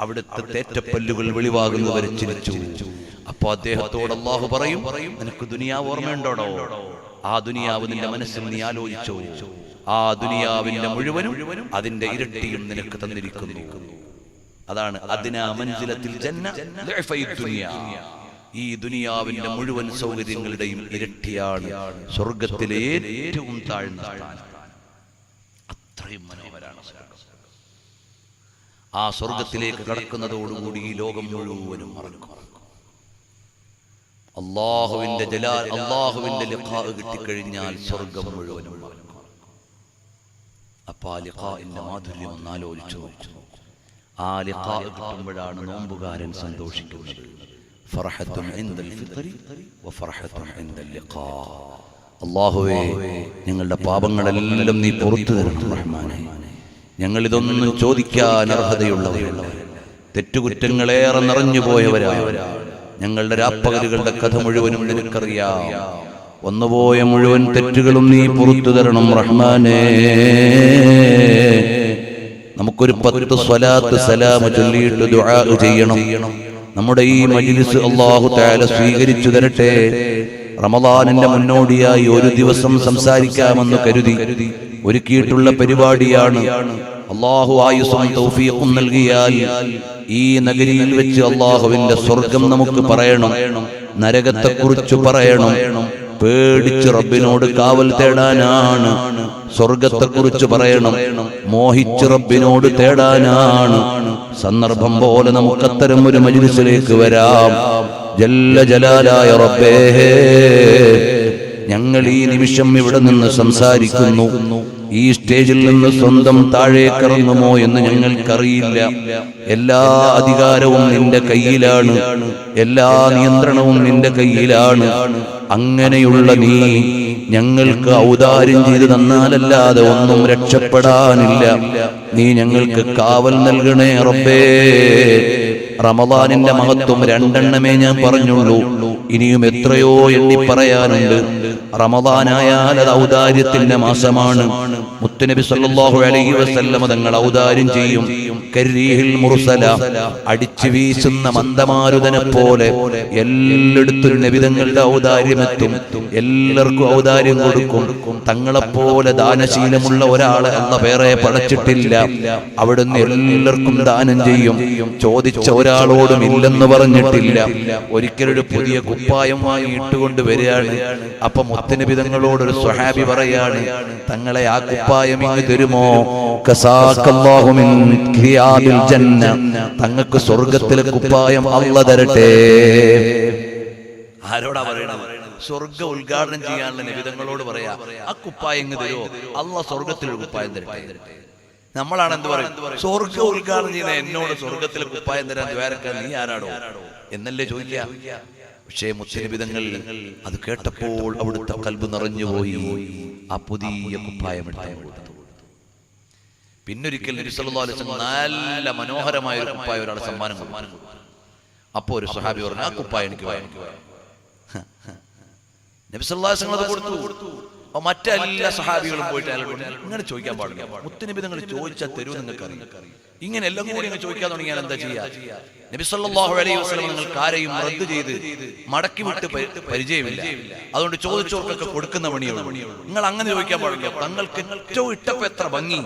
[SPEAKER 1] അവിടുത്തെ തേറ്റപ്പല്ലുകൾ വെളിവാകുന്നവരെ ചിരിച്ചു. അപ്പൊ അദ്ദേഹത്തോട് അല്ലാഹു പറയും, നിനക്ക് ദുനിയാവ് ഓർമ്മയുണ്ടോടോ? ആ ദുനിയാവ് നിന്റെ മനസ്സിൽ നീ ആലോചിച്ചോ? ആ ദുനിയാവിന്റെ മുഴുവനും അതിന്റെ ഇരട്ടിയും നിനക്ക് തന്നിരിക്കുന്നു. അതാണ് അദ്നാ മൻസിലത്തിൽ ജന്ന ളിഅഫൈ ദുനിയ. ഈ ദുനിയാവിന്റെ മുഴുവൻ സൗകര്യങ്ങളുടെയും ഇരട്ടിയാണ് സ്വർഗത്തിലെ ഏറ്റവും താഴ്ന്ന സ്ഥാനം. അത്രയും മനോഹരമാണ് സ്വർഗ്ഗം. ആ സ്വർഗത്തിലേക്ക് കടക്കുന്നതോടുകൂടി ഈ ലോകം മുഴുവനും മറക്കും. അല്ലാഹുവിന്റെ ജലാൽ, അല്ലാഹുവിന്റെ ലിഖാ കിട്ടിക്കഴിഞ്ഞാൽ സ്വർഗം മുഴുവനും മറക്കും. അപ്പൊ ആ ലിഖാഇന്റെ മാധുര്യം ഒന്ന് ആലോചിച്ചു. ആ ലിഖാ കിട്ടുമ്പോഴാണ് നോമ്പുകാരൻ സന്തോഷിക്കുന്നത്. ഫർഹത്തുൻ ഇൻദൽ ഫിത്രി വഫർഹത്തുൻ ഇൻദൽ ലിഖാ. അല്ലാഹുവേ, ഞങ്ങളുടെ പാപങ്ങളെല്ലാം നീ പുറത്തു തരണം റഹ്മാനേ. ഞങ്ങൾ ഇതൊന്നും ചോദിക്കാൻ അർഹതയുള്ളവരല്ല, തെറ്റുകുറ്റങ്ങളേറെ നിറഞ്ഞു പോയവരാണ്. ഞങ്ങളുടെ രാപ്പകലുകളുടെ കഥ മുഴുവനും നിനക്കറിയാം. വന്നുപോയ മുഴുവൻ തെറ്റുകളും നീ പുറത്തു തരണം റഹ്മാനേ. നമുക്കൊരു 10 സ്വലാത്ത് സലാം ചൊല്ലിയിട്ട് ദുആ ചെയ്യണം. നമ്മുടെ ഈ മജ്ലിസ് അല്ലാഹു തആല സ്വീകരിച്ചു തരട്ടെ. റമളാനിന്റെ മുന്നോടിയായി ഒരു ദിവസം സംസാരിക്കാമെന്ന് കരുതി ഒരുക്കിയിട്ടുള്ള പരിപാടിയാണ്. അല്ലാഹു ആയുസ്സും തൗഫീഖും നൽകിയാൽ ഈ നഗരിയിൽ വെച്ച് അല്ലാഹുവിന്റെ സ്വർഗം നമുക്ക് പറയണം, നരകത്തെക്കുറിച്ച് പറയണം. പേടിച്ച് റബ്ബിനോട് കാവൽ തേടാനാണ്. സ്വർഗത്തെക്കുറിച്ച് പറയണം, മോഹിച്ച് റബ്ബിനോട് തേടാനാണ്. സന്ദർഭം പോലെ നമുക്കത്തരം ഒരു മജ്ലിസിലേക്ക് വരാം. ജല്ല ജലാലായ റബ്ബേ, ഞങ്ങൾ ഈ നിമിഷം ഇവിടെ നിന്ന് സംസാരിക്കുന്നു. ഈ സ്റ്റേജിൽ നിന്ന് സ്വന്തം താഴേക്കിറങ്ങുമോ എന്ന് ഞങ്ങൾക്കറിയില്ല. എല്ലാ അധികാരവും നിന്റെ കയ്യിലാണ്, എല്ലാ നിയന്ത്രണവും നിന്റെ കയ്യിലാണ്. അങ്ങനെയുള്ള നീ ഞങ്ങൾക്ക് ഔദാര്യം ചെയ്തു തന്നാലല്ലാതെ ഒന്നും രക്ഷപ്പെടാനില്ല. നീ ഞങ്ങൾക്ക് കാവൽ നൽകണേ റബ്ബേ. റമദാനിന്റെ മഹത്വം രണ്ടെണ്ണമേ ഞാൻ പറഞ്ഞുള്ളൂ, ഇനിയും എത്രയോ എണ്ണി പറയാനുണ്ട്. റമദാനായാൽ അത് ഔദാര്യത്തിന്റെ മാസമാണ്. മുത്തുനബി സല്ലല്ലാഹു അലൈഹി വസല്ലം തങ്ങൾ ഔദാര്യം ചെയ്യും. കരീഹിൽ മുർസല, അടിച്ചു വീശുന്ന മന്ദമാരുതനെ പോലെ എല്ലായിടത്തും നബി തങ്ങളുടെ ഔദാര്യമെത്തും. എല്ലാവർക്കും ഔദാര്യം കൊടുക്കും. തങ്ങളെപ്പോലെ ദാനശീലമുള്ള ഒരാളെ അല്ലാഹു വേറെ പടച്ചിട്ടില്ല. അവിടുന്ന് എല്ലാവർക്കും ദാനം ചെയ്യും. ചോദിച്ച ഒരാളോടും ഇല്ലെന്ന് പറഞ്ഞിട്ടില്ല. ഒരിക്കലൊരു പുതിയ കുപ്പായം വാങ്ങി ഇട്ടുകൊണ്ട് വരികയാണ്. അപ്പൊ മുത്തുനബി തങ്ങളോടൊരു സ്വഹാബി പറയാണ്, തങ്ങളെ ആ കുപ്പായം ഇങ്ങ് തരുമോ? കസാക്കല്ലാഹു മിൻ ഖിയാബിൽ ജന്ന, തങ്ങൾക്ക് സ്വർഗ്ഗത്തിലെ കുപ്പായം അല്ലാഹു തരട്ടെ. ആരോടാ പറയണത്? സ്വർഗ്ഗ ഉദ്ഘാടനം ചെയ്യാനുള്ള നബി തങ്ങളോട് പറയാ, ആ കുപ്പായം ഇങ്ങ് തരുമോ? അല്ലാഹു സ്വർഗ്ഗത്തിലൊരു കുപ്പായം തരട്ടെ. നമ്മളാണ് എന്ത് പറയും? സ്വർഗ്ഗ ഉദ്ഘാടനം ചെയ്യുന്ന എന്നോട് സ്വർഗ്ഗത്തിലെ കുപ്പായം തരാൻ ദ്വാരക്കാൻ നീ ആരാടോ എന്നല്ലേ ചോദിക്കുക. പക്ഷേ മുത്തുനബി തങ്ങൾ അത് കേട്ടപ്പോൾ അവിടുത്തെ കൽബ് നിറഞ്ഞുപോയി. ആ പുതിയ കുപ്പായം എടുത്തു. പിന്നൊരിക്കൽ നബി സല്ലല്ലാഹു അലൈഹി വസല്ലം നല്ല മനോഹരമായ ഒരു കുപ്പായം ഒരാൾ സമ്മാനം കൊടുത്തു. അപ്പോ ഒരു സ്വഹാബി പറഞ്ഞു, ആ കുപ്പായം എനിക്ക് വേണം. നബി സല്ലല്ലാഹു അലൈഹി വസല്ലം അത് കൊടുത്തു. മറ്റെല്ലാ സഹാബികളും പോയിട്ട് അയാളോട് ഇങ്ങനെ ചോദിക്കാൻ പാടില്ല. മുത്തുനബി തങ്ങൾ ചോദിച്ചാൽ തരൂ നിങ്ങൾക്ക് അറിയാം. ഇങ്ങനെ എല്ലാം കൂടി നിങ്ങൾ ചോദിക്കാൻ തുടങ്ങിയാൽ എന്താ ചെയ്യാ? നബി സല്ലല്ലാഹു അലൈഹി വസല്ലം നിങ്ങൾക്ക് ആരെയും റദ്ദ് ചെയ്ത് മടക്കി വിട്ട് പരിചയമില്ല. അതുകൊണ്ട് ചോദിച്ചവർക്കൊക്കെ കൊടുക്കുന്ന പണിയുള്ളൂ. നിങ്ങൾ അങ്ങനെ ചോദിക്കാൻ പാടില്ല. തങ്ങൾക്ക് ഏറ്റവും ഇഷ്ടപ്പെട്ട എത്ര ഭംഗി.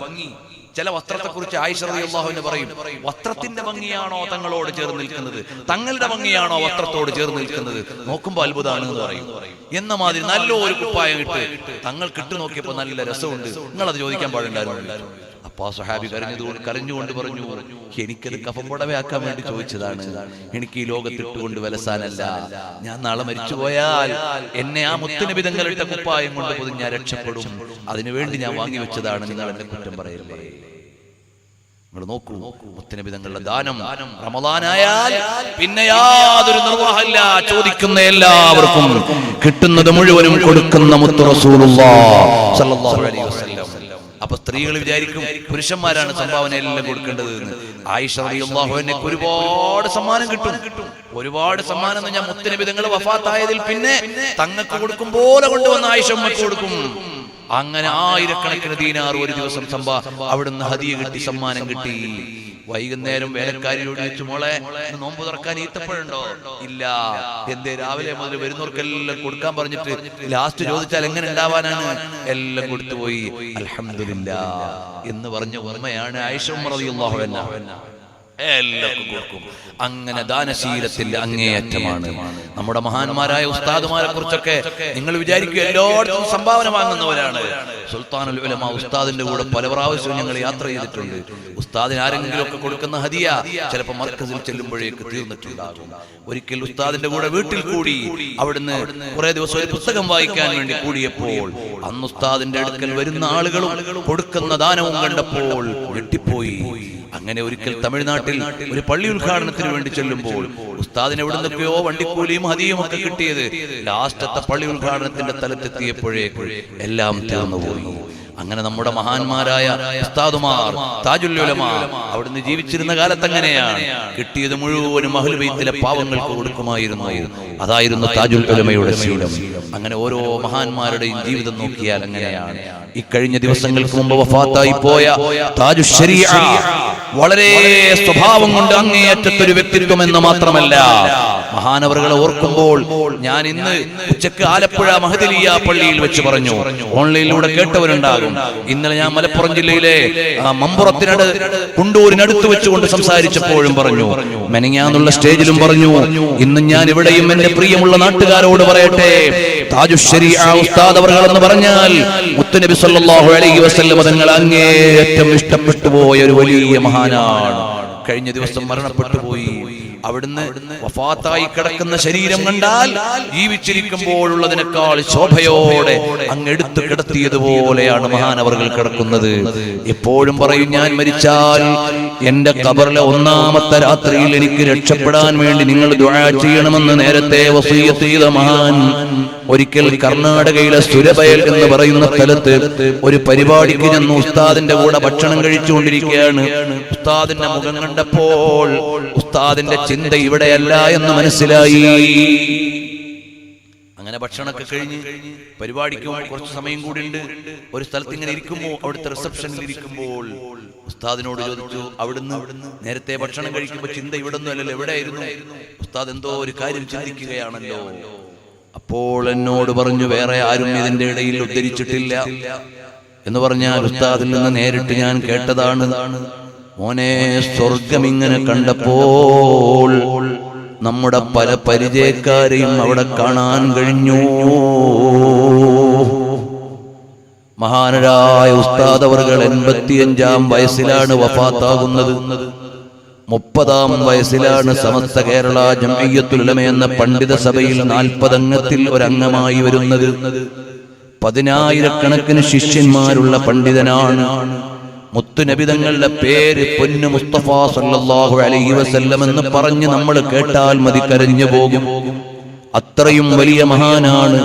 [SPEAKER 1] ചില വസ്ത്രത്തെ കുറിച്ച് ആയിഷ റളിയല്ലാഹു അൻഹ പറയും, വസ്ത്രത്തിന്റെ ഭംഗിയാണോ തങ്ങളോട് ചേർന്ന് നിൽക്കുന്നത്, തങ്ങളുടെ ഭംഗിയാണോ വസ്ത്രത്തോട് ചേർന്ന് നിൽക്കുന്നത്? നോക്കുമ്പോൾ അത്ഭുതമാണ് എന്ന് പറയും. എന്ന മാതിരി നല്ലൊരു കുപ്പായം ഇട്ട് തങ്ങൾ ഇട്ട് നോക്കിയപ്പോൾ നല്ല രസമുണ്ട്. നിങ്ങളത് ചോദിക്കാൻ പാടുണ്ടായിരുന്നു. അപ്പൊ ആ സ്വഹാബി കരഞ്ഞുകൊണ്ട് പറഞ്ഞു, എനിക്കത് കഫംപുടവയാക്കാൻ വേണ്ടി ചോദിച്ചതാണ്. എനിക്ക് ഈ ലോകത്തിട്ടുകൊണ്ട് വലസാനല്ല. ഞാൻ നാളെ മരിച്ചുപോയാൽ എന്നെ ആ മുത്തുനബി തങ്ങളിട്ട കുപ്പായം കൊണ്ട് പൊതിഞ്ഞ് ഞാൻ രക്ഷപ്പെടും. അതിനുവേണ്ടി ഞാൻ വാങ്ങി വെച്ചതാണ്. നിങ്ങൾ എന്നെ കുറ്റം പറയല്ലേ. നിങ്ങൾ നോക്കൂ, മുത്തുനബി തങ്ങളുടെ ദാനം റമദാനായാൽ പിന്നെ യാതൊരു നിർവാഹമില്ല. ചോദിക്കുന്ന എല്ലാവർക്കും കിട്ടുന്നത് മുഴുവനും കൊടുക്കുന്ന മുത്തു റസൂലുള്ളാഹി സ്വല്ലല്ലാഹു അലൈഹി വസല്ലം. അപ്പൊ സ്ത്രീകൾ വിചാരിക്കും പുരുഷന്മാരാണ് സംഭാവന എല്ലാം കൊടുക്കേണ്ടത് എന്ന്. ആയിഷ റളിയല്ലാഹു അൻഹയ്ക്ക് ഒരുപാട് സമ്മാനം കിട്ടും. ഒരുപാട് സമ്മാനം എന്ന് ഞാൻ മുത്തുനബി തങ്ങൾ വഫാത്തായതിൽ പിന്നെ തങ്ങൾക്ക് കൊടുക്കും പോലെ കൊണ്ടുവന്ന ആയിഷ ഉമ്മക്ക് കൊടുക്കും. അങ്ങനെ ആയിരക്കണക്കിന് ദീനാർ ഒരു ദിവസം അവിടുന്ന് ഹദിയ കിട്ടി, സമ്മാനം കിട്ടി. വൈകുന്നേരം വേലക്കാരിയോട് ചോദിച്ചു, മോളെ നോമ്പ് തുറക്കാൻ ഈത്തപ്പഴുണ്ടോ? ഇല്ല. എന്തേ? രാവിലെ മുതൽ വരുന്നവർക്കെല്ലാം കൊടുക്കാൻ പറഞ്ഞിട്ട് ലാസ്റ്റ് ചോദിച്ചാൽ എങ്ങനെ ഉണ്ടാവാനാണ്? എല്ലാം കൊടുത്തുപോയി. അൽഹംദുലില്ലാഹ് എന്ന് പറഞ്ഞ ഉമ്മയാണ് ആയിഷ ഉമ്മ റളിയല്ലാഹു അൻഹ. എല്ലാവർക്കും കൊടുക്കും. അങ്ങനെ ദാനശീലത്തിൽ അങ്ങേയറ്റമാണ്. നമ്മുടെ മഹാന്മാരായ ഉസ്താദുമാരെ കുറിച്ചൊക്കെ നിങ്ങൾ വിചാരിക്കുക എല്ലായിടത്തും സംഭാവന വാങ്ങുന്നവരാണ്. സുൽത്താനുൽ ഉലമ ഉസ്താദിന്റെ കൂടെ പല പ്രാവശ്യവും ഞങ്ങൾ യാത്ര ചെയ്തിട്ടുണ്ട്. ഉസ്താദിന് ആരെങ്കിലും ഒക്കെ കൊടുക്കുന്ന ഹദിയ ചിലപ്പോൾ മർക്കസിൽ ചെല്ലുമ്പോഴേക്ക് തീർന്നിട്ടുണ്ടാകും. ഒരിക്കൽ ഉസ്താദിന്റെ കൂടെ വീട്ടിൽ കൂടി, അവിടുന്ന് കുറെ ദിവസം ഒരു പുസ്തകം വായിക്കാൻ വേണ്ടി കൂടിയപ്പോൾ അന്ന് ഉസ്താദിന്റെ അടുക്കൽ വരുന്ന ആളുകളും കൊടുക്കുന്ന ദാനവും കണ്ടപ്പോൾ ഞെട്ടിപ്പോയി. അങ്ങനെ ഒരിക്കൽ തമിഴ്നാട്ടിൽ ഒരു പള്ളി ഉദ്ഘാടനത്തിന് വേണ്ടി ചെല്ലുമ്പോൾ ഉസ്താദിന് എവിടെ നിന്നൊക്കെയോ വണ്ടിക്കൂലിയും ഹദിയും ഒക്കെ കിട്ടിയത് ലാസ്റ്റത്തെ പള്ളി ഉദ്ഘാടനത്തിന്റെ സ്ഥലത്തെത്തിയപ്പോഴേക്ക് എല്ലാം തീർന്നുപോയി. അങ്ങനെ നമ്മുടെ മഹാന്മാരായ ഉസ്താദുമാർ, താജുൽ ഉലമ അവിടുന്ന് ജീവിച്ചിരുന്ന കാലത്ത് അങ്ങനെയാണ്. കിട്ടിയത് മുഴുവനും അഹ്ലുൽ ബൈത്തിലെ പാവങ്ങൾക്ക് കൊടുക്കുമായിരുന്നു. അതായിരുന്നു താജുൽ ഉലമയുടെ ശീലം. അങ്ങനെ ഓരോ മഹാന്മാരുടെയും ജീവിതം നോക്കിയാൽ അങ്ങനെയാണ്. ഇക്കഴിഞ്ഞ ദിവസങ്ങൾക്ക് മുമ്പ് വഫാത്തായി പോയ താജു ശരീഅ വളരെ സ്വഭാവം കൊണ്ട് അങ്ങേയറ്റത്തൊരു വ്യക്തിത്വം എന്ന് മാത്രമല്ല, മഹാനവറുകളെ ഓർക്കുമ്പോൾ ഞാൻ ഇന്ന് ഉച്ചക്ക് ആലപ്പുഴ മഹദലിയ പള്ളിയിൽ വെച്ച് പറഞ്ഞു, ഓൺലൈനിലൂടെ കേട്ടവരുണ്ടാകും. ഇന്നലെ ഞാൻ മലപ്പുറം ജില്ലയിലെ മമ്പുറത്തിനട് കുണ്ടൂരിനടുത്ത് വെച്ചുകൊണ്ട് സംസാരിച്ചപ്പോഴും പറഞ്ഞു, മെനങ്ങാന്നുള്ള സ്റ്റേജിലും പറഞ്ഞു. ഇന്ന് ഞാൻ ഇവിടെയും എന്റെ പ്രിയമുള്ള നാട്ടുകാരോട് പറയട്ടെ, താജു ശരീഅ ഉസ്താദ് അവറുകൾ എന്ന് പറഞ്ഞാൽ മുത്തുനബി സല്ലല്ലാഹു അലൈഹി വസല്ലം തങ്ങൾ അങ്ങേയറ്റം ഇഷ്ടപ്പെട്ടു പോയ ഒരു വലിയ മഹാനാണ്. കഴിഞ്ഞ ദിവസം മരണപ്പെട്ടു പോയി. അവിടുന്ന് വഫാത്തായി കിടക്കുന്ന ശരീരം കണ്ടാൽ ജീവിച്ചിരിക്കുമ്പോഴുള്ളതിനേക്കാൾ ശോഭയോടെ അങ്ങെടുത്ത് കിടത്തിയതുപോലെയാണ് മഹാനവറുകൾ കിടക്കുന്നത്. എപ്പോഴും പറയും, ഞാൻ മരിച്ചാൽ എന്റെ ഖബറിലെ ഒന്നാമത്തെ രാത്രിയിൽ എനിക്ക് രക്ഷപ്പെടാൻ വേണ്ടി നിങ്ങൾ ദുആ ചെയ്യണമെന്ന് നേരത്തെ വസിയ്യത്ത് ചെയ്ത മഹാൻ ഒരിക്കൽ കർണാടകയിലെ സുരബയൽ എന്ന് പറയുന്ന സ്ഥലത്ത് ഒരു പരിപാടിക്ക് ചെന്ന് ഉസ്താദിന്റെ കൂടെ ഭക്ഷണം കഴിച്ചുകൊണ്ടിരിക്കുകയാണ്. ഉസ്താദിന്റെ മുഖം കണ്ടപ്പോൾ ഉസ്താദിന്റെ ചിന്ത ഇവിടെയല്ല എന്ന് മനസ്സിലായി. അങ്ങനെ ഭക്ഷണമൊക്കെ കഴിഞ്ഞ് പരിപാടിക്ക് കുറച്ച് സമയം കൂടി ഉണ്ട്. ഒരു സ്ഥലത്ത് ഇങ്ങനെ ഇരിക്കുമ്പോൾ, അവിടുത്തെ റിസപ്ഷനിൽ ഇരിക്കുമ്പോൾ ഉസ്താദിനോട് ചോദിച്ചു, അവിടുന്ന് നേരത്തെ ഭക്ഷണം കഴിക്കുമ്പോൾ ചിന്ത ഇവിടൊന്നും അല്ലല്ലോ, എവിടെയായിരുന്നു? ഉസ്താദ് എന്തോ ഒരു കാര്യം ചിന്തിക്കുകയാണല്ലോ. അപ്പോൾ എന്നോട് പറഞ്ഞു, വേറെ ആരും ഇതിന്റെ ഇടയിൽ ഉദ്ധരിച്ചിട്ടില്ല എന്ന് പറഞ്ഞാൽ ഉസ്താദിൽ നിന്ന് നേരിട്ട് ഞാൻ കേട്ടതാണ്. മോനെ, സ്വർഗം ഇങ്ങനെ കണ്ടപ്പോൾ നമ്മുടെ പല പരിചയക്കാരെയും അവിടെ കാണാൻ കഴിഞ്ഞു. മഹാനരായ ഉസ്താദ് അവർകൾ 85-ാം വയസ്സിലാണ് വഫാത്താകുന്നത്. 30-ാം വയസ്സിലാണ് സമസ്ത കേരള ജംഇയ്യത്തുൽ ഉലമ എന്ന പണ്ഡിത സഭയിൽ 40 അംഗത്തിൽ ഒരംഗമായി വരുന്നത്. 10,000-കണക്കിന് ശിഷ്യന്മാരുള്ള പണ്ഡിതനാണ്. മുത്തുനബി തങ്ങളുടെ പേര് പൊന്നു മുസ്തഫ സല്ലല്ലാഹു അലൈഹി വസല്ലം എന്ന് പറഞ്ഞ് നമ്മൾ കേട്ടാൽ മതി, കരഞ്ഞു പോകും. അത്രയും വലിയ മഹാനാണ്.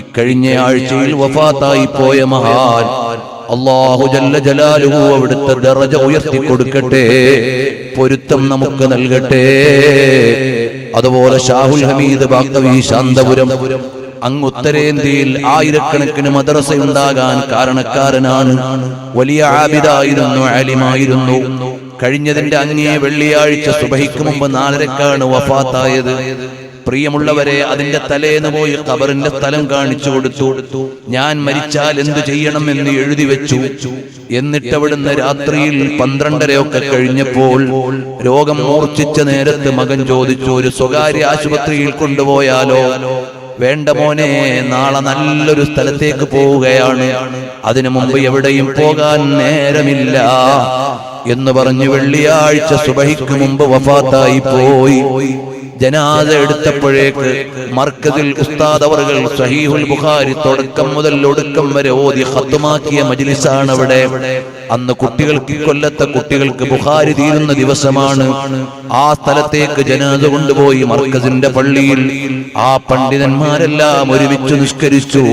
[SPEAKER 1] ഇക്കഴിഞ്ഞ ആഴ്ചയിൽ വഫാത്തായി പോയ മഹാൻ. അല്ലാഹു ജല്ല ജലാലുഹു അവിടുത്തെ ദറജ ഉയർത്തി കൊടുക്കട്ടെ, പൊരുത്തം നമുക്ക് നൽകട്ടെ. അതുപോലെ ഷാഹുൽ ഹമീദ് ബാക്കവി ശാന്തപുരം അങ്ങ് ഉത്തരേന്ത്യയിൽ ആയിരക്കണക്കിന് മദ്രസ ഉണ്ടാകാൻ കാരണക്കാരനാണ്. വലിയ ആബിദായിരുന്നു, ആലിമായിരുന്നു. കഴിഞ്ഞതിന്റെ അങ്ങേ വെള്ളിയാഴ്ച സുബഹിക്ക് മുമ്പ് 4:30-ക്കാണ് വഫാത്തായത്. പ്രിയമുള്ളവരെ, അതിന്റെ തലേന്ന് പോയി ഖബറിന്റെ സ്ഥലം കാണിച്ചു കൊടുത്തു. ഞാൻ മരിച്ചാൽ എന്തു ചെയ്യണം എന്ന് എഴുതി വെച്ചു. എന്നിട്ട് അവിടുന്ന് രാത്രിയിൽ 12:30 കഴിഞ്ഞപ്പോൾ രോഗം മൂർച്ഛിച്ച നേരത്ത് മകൻ ചോദിച്ചു, ഒരു സ്വകാര്യ ആശുപത്രിയിൽ കൊണ്ടുപോയാലോ? വേണ്ട മോനെ, നാളെ നല്ലൊരു സ്ഥലത്തേക്ക് പോവുകയാണ്, അതിനു മുമ്പ് എവിടെയും പോകാൻ നേരമില്ല എന്ന് പറഞ്ഞു വെള്ളിയാഴ്ച സുബഹിക്ക് മുമ്പ് വഫാത്തായി പോയി. ജനാസ എടുത്തപ്പോഴേക്ക് മർക്കസിൽ ഉസ്താദ് അവർകൾ സഹീഹുൽ ബുഖാരി തുടക്കം മുതൽ ഒടുക്കം വരെ ഓതി ഖത്മാക്കിയ മജ്ലിസാണ് അവിടെ. അന്ന് കുട്ടികൾക്ക്, കൊല്ലത്തെ കുട്ടികൾക്ക് ബുഖാരി തീരുന്ന ദിവസമാണ്. ആ സ്ഥലത്തേക്ക് ജനാസ കൊണ്ടുപോയി മർക്കസിന്റെ പള്ളിയിൽ ആ പണ്ഡിതന്മാരെല്ലാം ഒരുമിച്ച് നിസ്കരിച്ചു.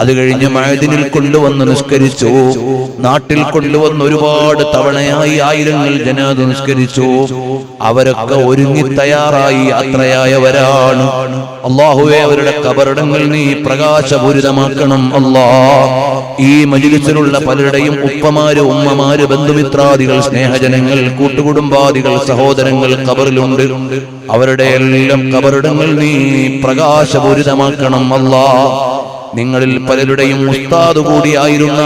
[SPEAKER 1] അത് കഴിഞ്ഞ് മഅദിനിൽ കൊണ്ടുവന്ന് നിസ്കരിച്ചു. നാട്ടിൽ കൊണ്ടുവന്ന് ഒരുപാട് തവണയായി ആയിരങ്ങൾ ജനാസ നിസ്കരിച്ചു. അവരൊക്കെ ഒരുങ്ങി തയ്യാറായി യാത്രയായവരാണ്. അല്ലാഹുവേ, അവരുടെ ഖബറിടങ്ങൾ നീ പ്രകാശപൂരിതമാക്കണം അല്ലാഹ്. ഈ മജ്ലിസിലുള്ള പലരുടെയും ഉപ്പമാര്, ഉമ്മമാര്, ബന്ധുമിത്രാദികൾ, സ്നേഹജനങ്ങൾ, കൂട്ടുകുടുംബാദികൾ, സഹോദരങ്ങൾ ഖബറിലുണ്ട്. അവരുടെ എല്ലാം ഖബറിടങ്ങൾ നീ പ്രകാശപൂരിതമാക്കണം അല്ലാഹ്. നിങ്ങളിൽ പലരുടെയും ഉസ്താദ് കൂടിയായിരുന്ന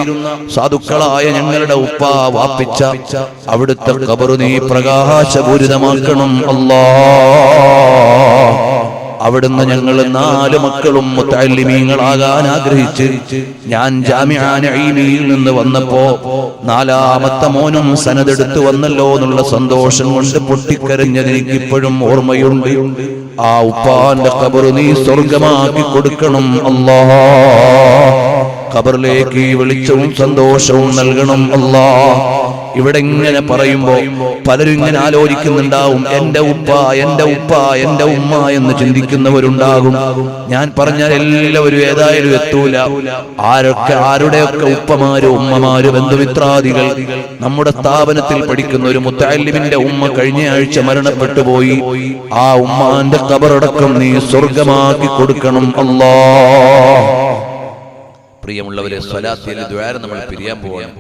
[SPEAKER 1] സാധുക്കളായ ഞങ്ങളുടെ ഉപ്പ വാപ്പിച്ച അവിടുത്തെ ഖബർ നീ പ്രകാശപൂരിതമാക്കണം അല്ലാഹ്. അവിടുന്ന് ഞങ്ങൾ 4 മക്കളും മുതഅല്ലിമീങ്ങളാകാൻ ആഗ്രഹിച്ച് ഞാൻ ജാമിഅ നഈമിയിൽ നിന്ന് വന്നപ്പോ 4ാമത്തെ മോനും സനദെടുത്ത് വന്നല്ലോ എന്നുള്ള സന്തോഷം കൊണ്ട് പൊട്ടിക്കരഞ്ഞത് എനിക്ക് ഇപ്പോഴും ഓർമ്മയുണ്ട്. ആ ഉപ്പാന്റെ ഖബർ നീ സ്വർഗമാക്കി കൊടുക്കണം അല്ലാഹ്. ഖബറിലേക്ക് ഈ വെളിച്ചവും സന്തോഷവും നൽകണം അല്ലാഹ്. ഇവിടെ ഇങ്ങനെ പറയുമ്പോ പലരും ഇങ്ങനെ ആലോചിക്കുന്നുണ്ടാവും, എന്റെ ഉപ്പ, എന്റെ ഉപ്പ, എന്റെ ഉമ്മ എന്ന് ചിന്തിക്കുന്നവരുണ്ടാകും. ഞാൻ പറഞ്ഞാൽ എല്ലാവരും ഏതായാലും എത്തൂല. ആരുടെയൊക്കെ ഉപ്പമാര്, ഉമ്മമാര്, ബന്ധുമിത്രാദികൾ. നമ്മുടെ സ്ഥാപനത്തിൽ പഠിക്കുന്ന ഒരു മുത്തഅല്ലിമിന്റെ ഉമ്മ കഴിഞ്ഞ ആഴ്ച മരണപ്പെട്ടു പോയി. ആ ഉമ്മാന്റെ ഖബറടക്കം നീ സ്വർഗമാക്കി കൊടുക്കണം അല്ലാഹ്. പ്രിയമുള്ളവരെ, സ്വലാത്തിൽ ദുആ നമ്മൾ പിരിയാൻ പോവാണ്.